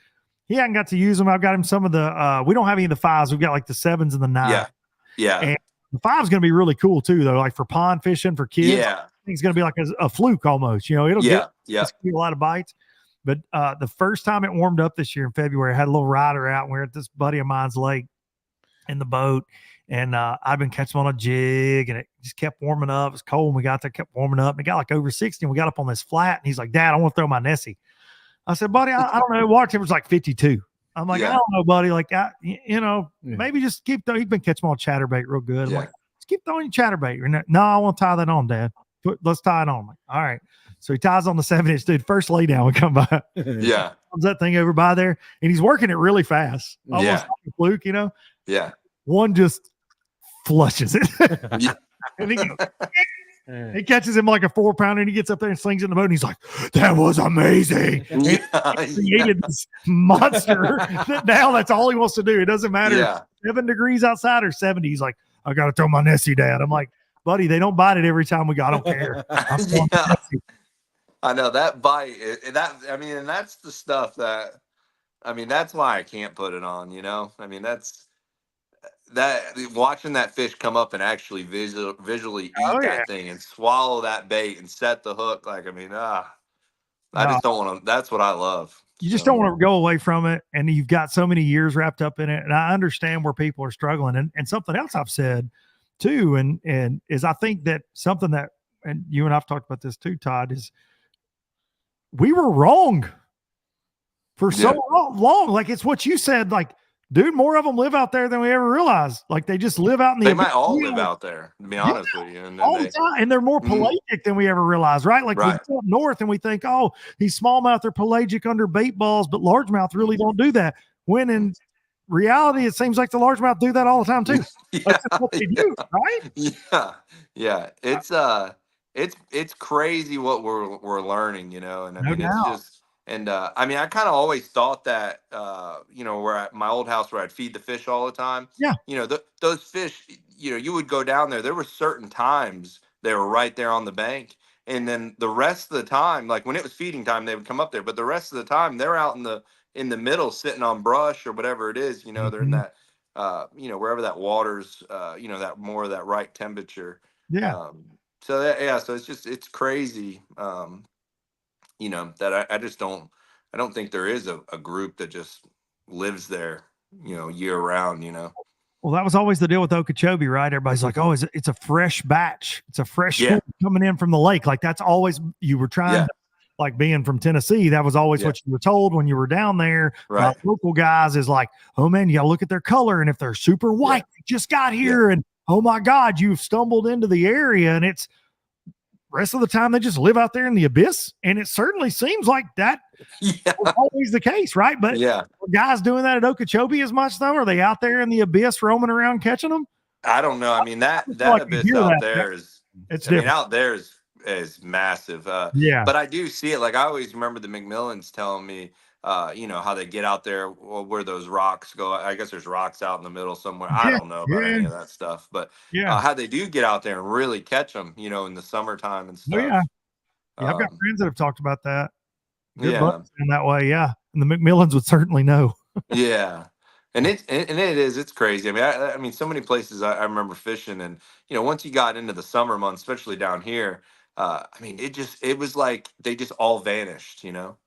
He hadn't got to use them. I've got him some of the. We don't have any of the 5s. We've got like the 7s and the 9s. Yeah. And the 5's going to be really cool too, though. Like for pond fishing for kids. Yeah. I think it's going to be like a fluke almost. It'll get a lot of bites. But the first time it warmed up this year in February, I had a little rider out, and we were at this buddy of mine's lake in the boat, and I've been catching on a jig, and it just kept warming up. It was cold when we got there, kept warming up, and it got like over 60, and we got up on this flat, and he's like, Dad, I want to throw my Nessie. I said, buddy, I don't know. Water temperature's like 52. I'm like, I don't know, buddy. Like, maybe just keep throwing. He's been catching on chatterbait real good. I'm like, just keep throwing your chatterbait. No, I want to tie that on, Dad. Let's tie it on. I'm like, all right. So he ties on the 7-inch, dude. First lay down, we come by. Yeah. Comes that thing over by there, and he's working it really fast. Almost like a fluke, Yeah. One just flushes it. And he catches him like a 4-pounder, and he gets up there and slings it in the boat, and he's like, that was amazing. He created this monster that now that's all he wants to do. It doesn't matter if it's 7 degrees outside or 70. He's like, I got to throw my Nessie, Dad. I'm like, buddy, they don't bite it every time we go. I don't care. I know that bite. And that's the stuff that I mean, that's why I can't put it on, you know? I mean, that's that watching that fish come up and actually visually eat Oh yeah. that thing and swallow that bait and set the hook. Like, I mean, I No, just don't want to, that's what I love. you just So, don't want to go away from it. And you've got so many years wrapped up in it. And I understand where people are struggling. And something else I've said too, and is I think that something that, and you and I've talked about this too, Todd, is we were wrong for so long. Like it's what you said, like, dude, more of them live out there than we ever realized. Like they just live out in the they might all live out there, to be honest with you. And then all the time, and they're more Mhm. pelagic than we ever realized, right? Like Right. we go up north and we think, oh, these smallmouth are pelagic under bait balls, but largemouth really don't do that. When in reality, it seems like the largemouth do that all the time too. That's just what they do, right? Yeah. It's crazy what we're learning, you know. And I No mean, it's doubt. just, and I mean, I kind of always thought that, you know, where at my old house where I'd feed the fish all the time. Yeah. You know, those fish, you know, you would go down there. There were certain times they were right there on the bank, and then the rest of the time, like when it was feeding time, they would come up there. But the rest of the time, they're out in the middle, sitting on brush or whatever it is. You know, they're in Mhm. that, you know, wherever that water's, you know, that more of that right temperature. Yeah. So that, yeah, so it's just, it's crazy. You know, that I just I don't think there is a group that just lives there, you know, year round, you know. Well, that was always the deal with Okeechobee, right? Everybody's like, oh, it's a fresh batch. It's a fresh Yeah. fish coming in from the lake. Like that's always you were trying Yeah. to, like being from Tennessee, that was always Yeah. what you were told when you were down there by Right. local guys is like, oh man, you gotta look at their color. And if they're super white, they just got here. And oh my God, you've stumbled into the area. And it's rest of the time they just live out there in the abyss. And it certainly seems like that Yeah. was always the case, right? But Yeah. are guys doing that at Okeechobee as much though? Are they out there in the abyss roaming around catching them? I don't know. I mean, that feel like you abyss hear out that. there is, It's I mean, different. out there is massive. Yeah. But I do see it. Like I always remember the McMillans telling me, you know, how they get out there where those rocks go. I guess there's rocks out in the middle somewhere. I Yeah, don't know about any of that stuff, but yeah. how they do get out there and really catch them, you know, in the summertime and Oh, stuff. yeah. Yeah, I've got Um, friends that have talked about that. Good yeah. buddies in that way, yeah. And the McMillans would certainly know. Yeah. And it's crazy. I mean, I mean, so many places I remember fishing, and you know, once you got into the summer months, especially down here, I mean, it was like they just all vanished, you know.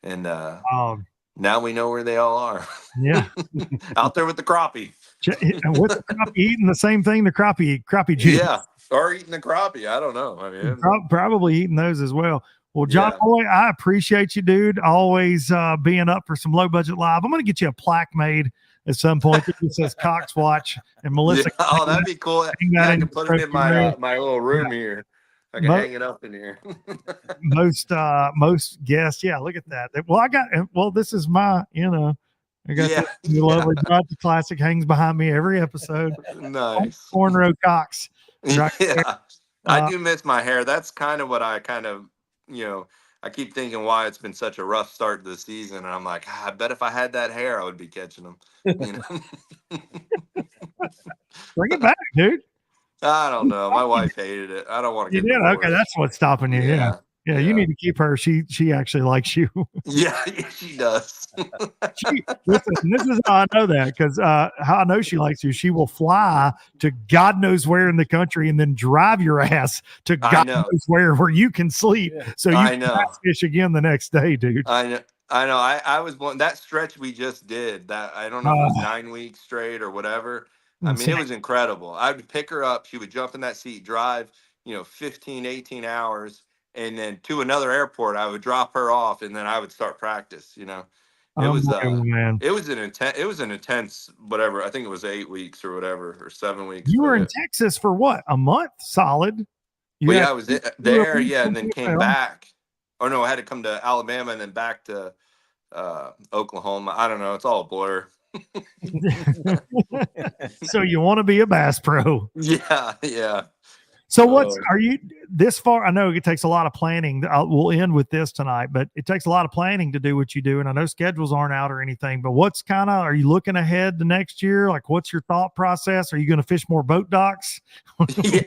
And Um, now we know where they all are. yeah. Out there with the crappie. And with the crappie eating the same thing the crappie juice. Yeah. Or eating the crappie. I don't know. I mean, Probably eating those as well. Well, John Yeah. Boy, I appreciate you, dude. Always being up for some low budget live. I'm going to get you a plaque made at some point that says Cox Watch and Melissa. yeah. Oh, that'd be cool. that Yeah, I in can your put it in my trophy my little room here. I can Mo- hang it up in here. most guests. Yeah, look at that. Well, this is my, I got Yeah, this new lovely Dodge Classic hangs behind me every episode. Nice. Cornrow Cox. Right Yeah. I do miss my hair. That's kind of what I kind of, you know, I keep thinking why it's been such a rough start to the season. And I'm like, I bet if I had that hair, I would be catching them. You know? Bring it back, dude. I don't know. My wife hated it. I don't want to You get did? divorced. Okay, that's what's stopping you. Yeah. Yeah, you need to keep her. She actually likes you. Yeah, she does. Listen, this is how I know that, because how I know she likes you. She will fly to God knows where in the country and then drive your ass to God knows where you can sleep. So you can bass fish again the next day, dude. I know. I was one that stretch we just did. That I don't know if it was 9 weeks straight or whatever. I mean, it was incredible. I would pick her up. She would jump in that seat, drive, 15, 18 hours. And then to another airport, I would drop her off, and then I would start practice. It was it was an intense whatever. I think it was 8 weeks or whatever, or 7 weeks. You were in Texas for what? A month solid? I was there, and then came back. Oh no, I had to come to Alabama and then back to Oklahoma. I don't know. It's all a blur. So you want to be a bass pro? Yeah. So are you this far? I know it takes a lot of planning. We'll end with this tonight, but it takes a lot of planning to do what you do. And I know schedules aren't out or anything, but are you looking ahead to next year? Like, what's your thought process? Are you going to fish more boat docks? Yeah.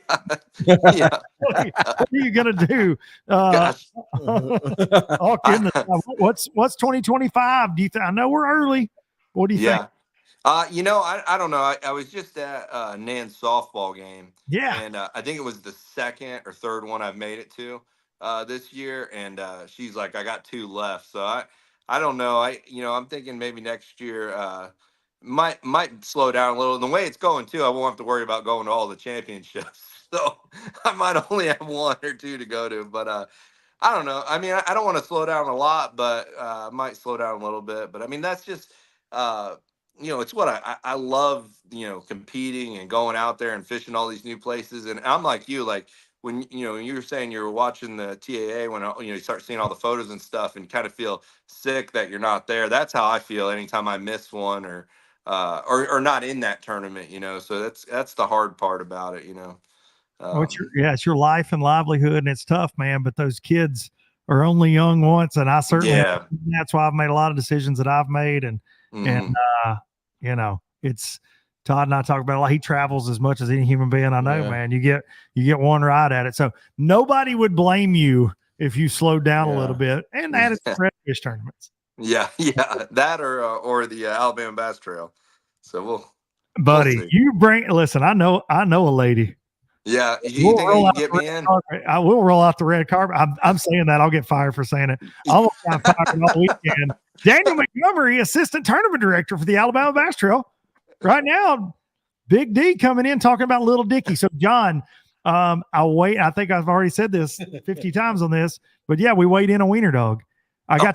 What are you going to do? Gosh. All kidding aside, what's 2025? Do you think? I know we're early. What do you think? I don't know. I was just at Nan's softball game. Yeah. And I think it was the second or third one I've made it to this year. And she's like, I got 2 left. So I don't know. I'm thinking maybe next year might slow down a little. And the way it's going too, I won't have to worry about going to all the championships. So I might only have 1 or 2 to go to. But I don't know. I mean, I don't want to slow down a lot, but I might slow down a little bit. But I mean, that's just it's what I love, competing and going out there and fishing all these new places. And I'm like you, like when you were saying you were watching the TAA, when you start seeing all the photos and stuff and kind of feel sick that you're not there. That's how I feel anytime I miss one or not in that tournament, so that's the hard part about it, it's your life and livelihood, and it's tough, man, but those kids are only young once. And I certainly, that's why I've made a lot of decisions that I've made. And it's Todd and I talk about a lot. He travels as much as any human being I know, man. You get one ride at it. So nobody would blame you if you slowed down a little bit, and that is redfish tournaments. Yeah. That or the Alabama Bass Trail. So buddy, listen, I know a lady. Yeah, you think you can get me in? I will roll out the red carpet. I'm saying that. I'll get fired for saying it. I'll get fired all weekend. Daniel Montgomery, assistant tournament director for the Alabama Bass Trail. Right now, Big D coming in talking about Little Dicky. So, John, I'll wait. I think I've already said this 50 times on this, but yeah, we weighed in a wiener dog. I saw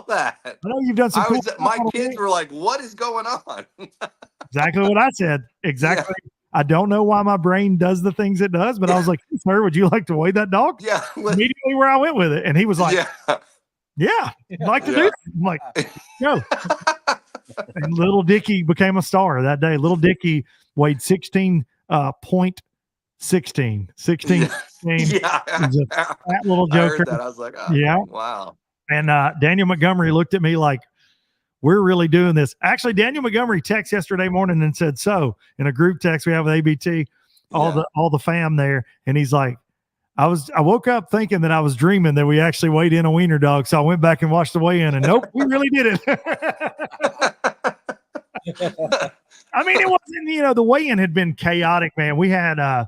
that. I know you've done some. My kids were like, "What is going on?" Exactly what I said. Exactly. Yeah. I don't know why my brain does the things it does, but I was like, "Sir, would you like to weigh that dog?" Yeah. Immediately where I went with it, and he was like, "Yeah, I'd like to do that." I'm like, "Go." And Little Dicky became a star that day. Little Dicky weighed 16.16. 16. Yeah. That little joker. I heard that. I was like, oh, yeah. Wow. And Daniel Montgomery looked at me like, we're really doing this. Actually, Daniel Montgomery texted yesterday morning and said, so in a group text we have with ABT, all the fam there. And he's like, I woke up thinking that I was dreaming that we actually weighed in a wiener dog. So I went back and watched the weigh in, and nope, we really did it. I mean, it wasn't, the weigh-in had been chaotic, man. We had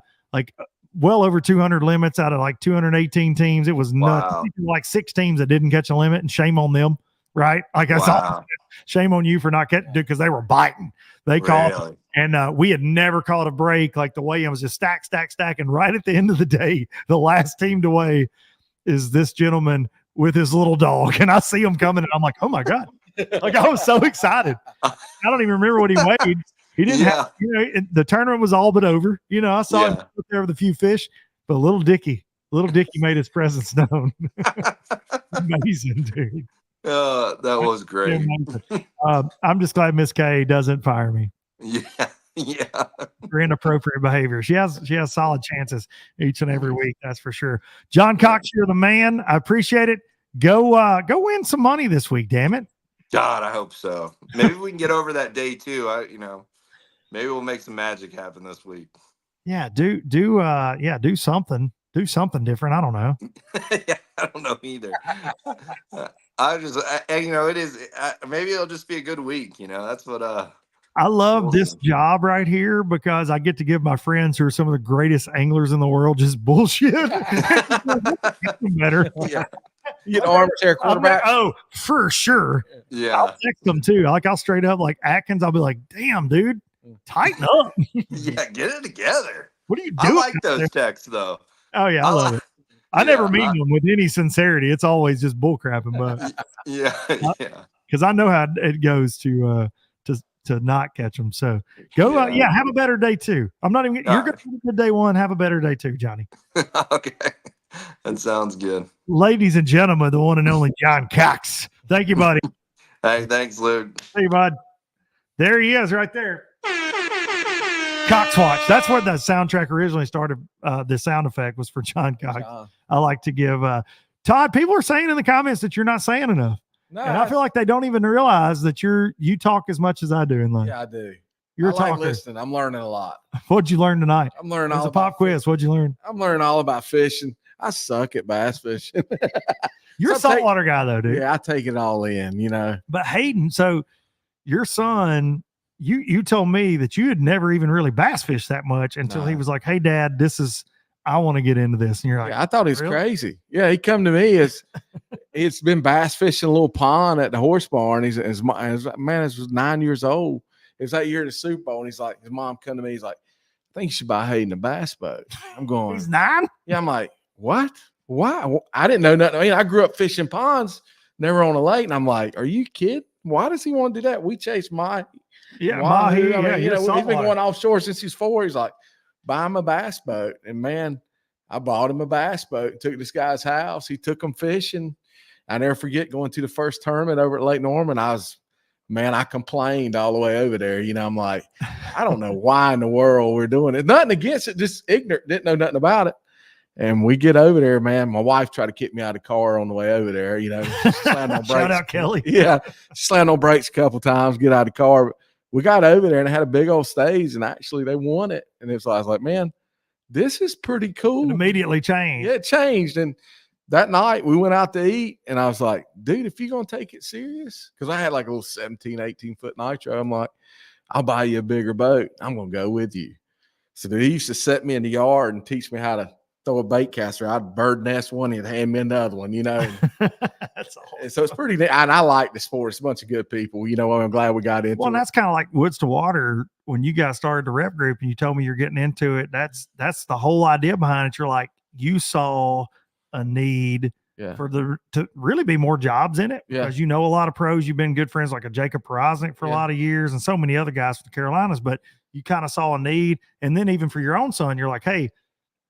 well over 200 limits out of like 218 teams. It was nuts. Wow. Like 6 teams that didn't catch a limit, and shame on them, right? Like I saw, shame on you for not catching, because they were biting. They called, and we had never caught a break. Like the weigh-in was just stack. And right at the end of the day, the last team to weigh is this gentleman with his little dog, and I see him coming, and I'm like, oh my God. Like I was so excited. I don't even remember what he weighed. He didn't have, the tournament was all but over. I saw him up there with a few fish, but Little Dicky made his presence known. Amazing, dude. That was great. I'm just glad Miss K doesn't fire me. Yeah. For inappropriate behavior. She has solid chances each and every week. That's for sure. John Cox, you're the man. I appreciate it. Go win some money this week. Damn it. God, I hope so. Maybe we can get over that day too. Maybe we'll make some magic happen this week. Yeah, do something. Do something different. I don't know. Yeah, I don't know either. It is. Maybe it'll just be a good week. That's what. I love this job right here because I get to give my friends who are some of the greatest anglers in the world just bullshit. Better. Yeah. You get an armchair quarterback. Oh, for sure. Yeah. I'll text them too. I'll straight up like Atkins. I'll be like, damn, dude, tighten up. Yeah, get it together. What are you doing? I like those texts though. Oh yeah, I love it. I never mean them with any sincerity. It's always just bull crapping, but yeah. Because I know how it goes to not catch them. So go, have a better day too. I'm not even. You're going to have a good day one. Have a better day too, Johnny. Okay, that sounds good. Ladies and gentlemen, the one and only John Cox. Thank you, buddy. Hey, thanks, Luke. Hey, bud. There he is, right there. Cox Watch. That's where the soundtrack originally started. The sound effect was for John Cox. I like to give Todd. People are saying in the comments that you're not saying enough, No, and I feel like they don't even realize that you talk as much as I do in life. yeah, I do. You're a I like talker. listening. I'm learning a lot. What'd you learn tonight? I'm learning It was all a pop about quiz. What'd you learn? I'm learning all about fishing. I suck at bass fishing. You're a So take- saltwater guy though, dude. Yeah, I take it all in, you know. But Hayden, so your son, you told me that you had never even really bass fished that much until he No. was like, "Hey, Dad, I want to get into this." And you're like, Yeah, I thought he was really? crazy. Yeah, he come to me it's been bass fishing a little pond at the horse barn. His man was 9 years old. It was that year of the Super Bowl, and he's like, his mom come to me, he's like, I think you should buy Hayden a bass boat. I'm going, "He's 9?" yeah, I'm like, what? Why? I didn't know nothing. I mean, I grew up fishing ponds, never on a lake, and I'm like, are you kidding? Why does he want to do that? We chase my Yeah, wahoo. Mahi, I mean, yeah, he's been saltwater. going offshore since he's 4. He's like, buy him a bass boat. And man, I bought him a bass boat, took this guy's house. He took him fishing. I never forget going to the first tournament over at Lake Norman. I complained all the way over there. You know, I'm like, I don't know why in the world we're doing it. Nothing against it, just ignorant, didn't know nothing about it. And we get over there, man. My wife tried to kick me out of the car on the way over there. You know, she slammed on brakes. Shout out Kelly. Yeah, slammed on brakes a couple times, get out of the car. But we got over there and it had a big old stage, and actually they won it. And I was like, man, this is pretty cool. It immediately changed. Yeah, it changed. And that night we went out to eat, and I was like, dude, if you're going to take it serious, because I had like a little 17, 18-foot nitro, I'm like, I'll buy you a bigger boat. I'm going to go with you. So he used to set me in the yard and teach me how to throw a bait caster. I'd bird nest one, he'd hand me another one, you know. That's all. And so it's pretty neat. And I like the sport. It's a bunch of good people. You know, I'm glad we got into Well, and it. that's kind of like Woods to Water. When you guys started the rep group and you told me you're getting into it, that's the whole idea behind it. You're like, you saw a need Yeah. to really be more jobs in it, Yeah. because you know a lot of pros. You've been good friends like a Jacob Poroznik for a Yeah. lot of years, and so many other guys for the Carolinas, but you kind of saw a need. And then even for your own son, you're like, hey,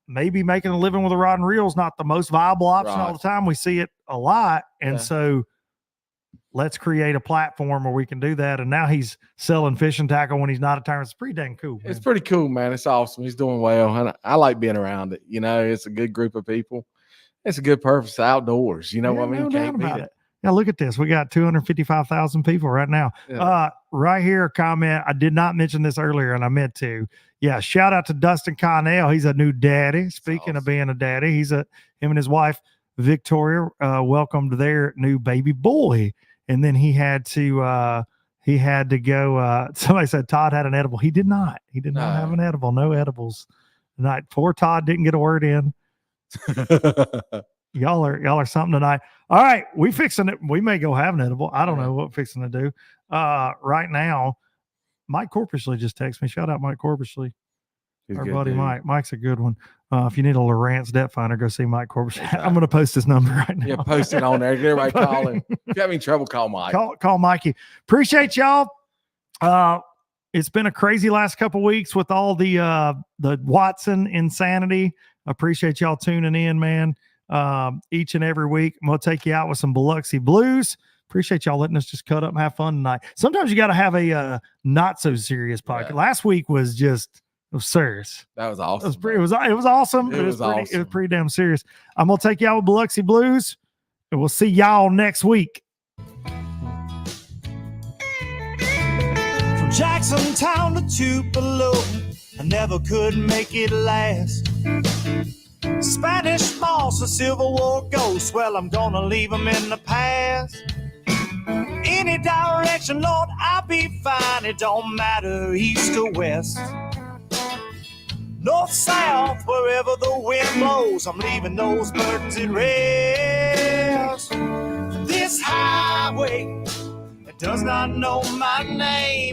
maybe making a living with a rod and reel is not the most viable option all Right. the time. We see it a lot. And Yeah. so let's create a platform where we can do that. And now he's selling fishing tackle when he's not a tournament. It's pretty dang cool, man. It's pretty cool, man. It's awesome. He's doing well. And I like being around it. You know, it's a good group of people. It's a good purpose outdoors. You know what I mean? No Can't doubt beat about it. it. Now look at this. We got 255,000 people right now. Yeah. Right here, a comment. I did not mention this earlier, and I meant to. Yeah, shout out to Dustin Connell. He's a new daddy. Speaking of being a daddy, him and his wife Victoria welcomed their new baby boy, and then he had to go. Somebody said Todd had an edible. He did not. He did not have an edible. No edibles tonight. Poor Todd didn't get a word in. Y'all are something tonight. All right, we fixing it. We may go have an edible. I don't know what we're fixing to do. Right now, Mike Corpushley just texted me. Shout out Mike Corpushley. He's Our good, buddy dude. Mike. Mike's a good one. If you need a Lowrance depth finder, go see Mike Corpushley. I'm going to post his number right now. Yeah, post it on there. Get everybody calling. If you have any trouble, call Mike. Call Mikey. Appreciate y'all. It's been a crazy last couple weeks with all the Watson insanity. Appreciate y'all tuning in, man. Each and every week. I'm gonna take you out with some Biloxi Blues. Appreciate y'all letting us just cut up and have fun tonight. Sometimes you got to have a not so serious podcast. Yeah. Last week was just serious. That was awesome. It was awesome. It was It was awesome. pretty damn serious. I'm gonna take y'all with Biloxi Blues, and we'll see y'all next week. From Jackson Town to Tupelo, I never could make it last. Spanish moss, a Civil War ghost, well, I'm gonna leave them in the past. Any direction, Lord, I'll be fine. It don't matter, east or west. North, south, wherever the wind blows, I'm leaving those burdens at rest. This highway, it does not know my name.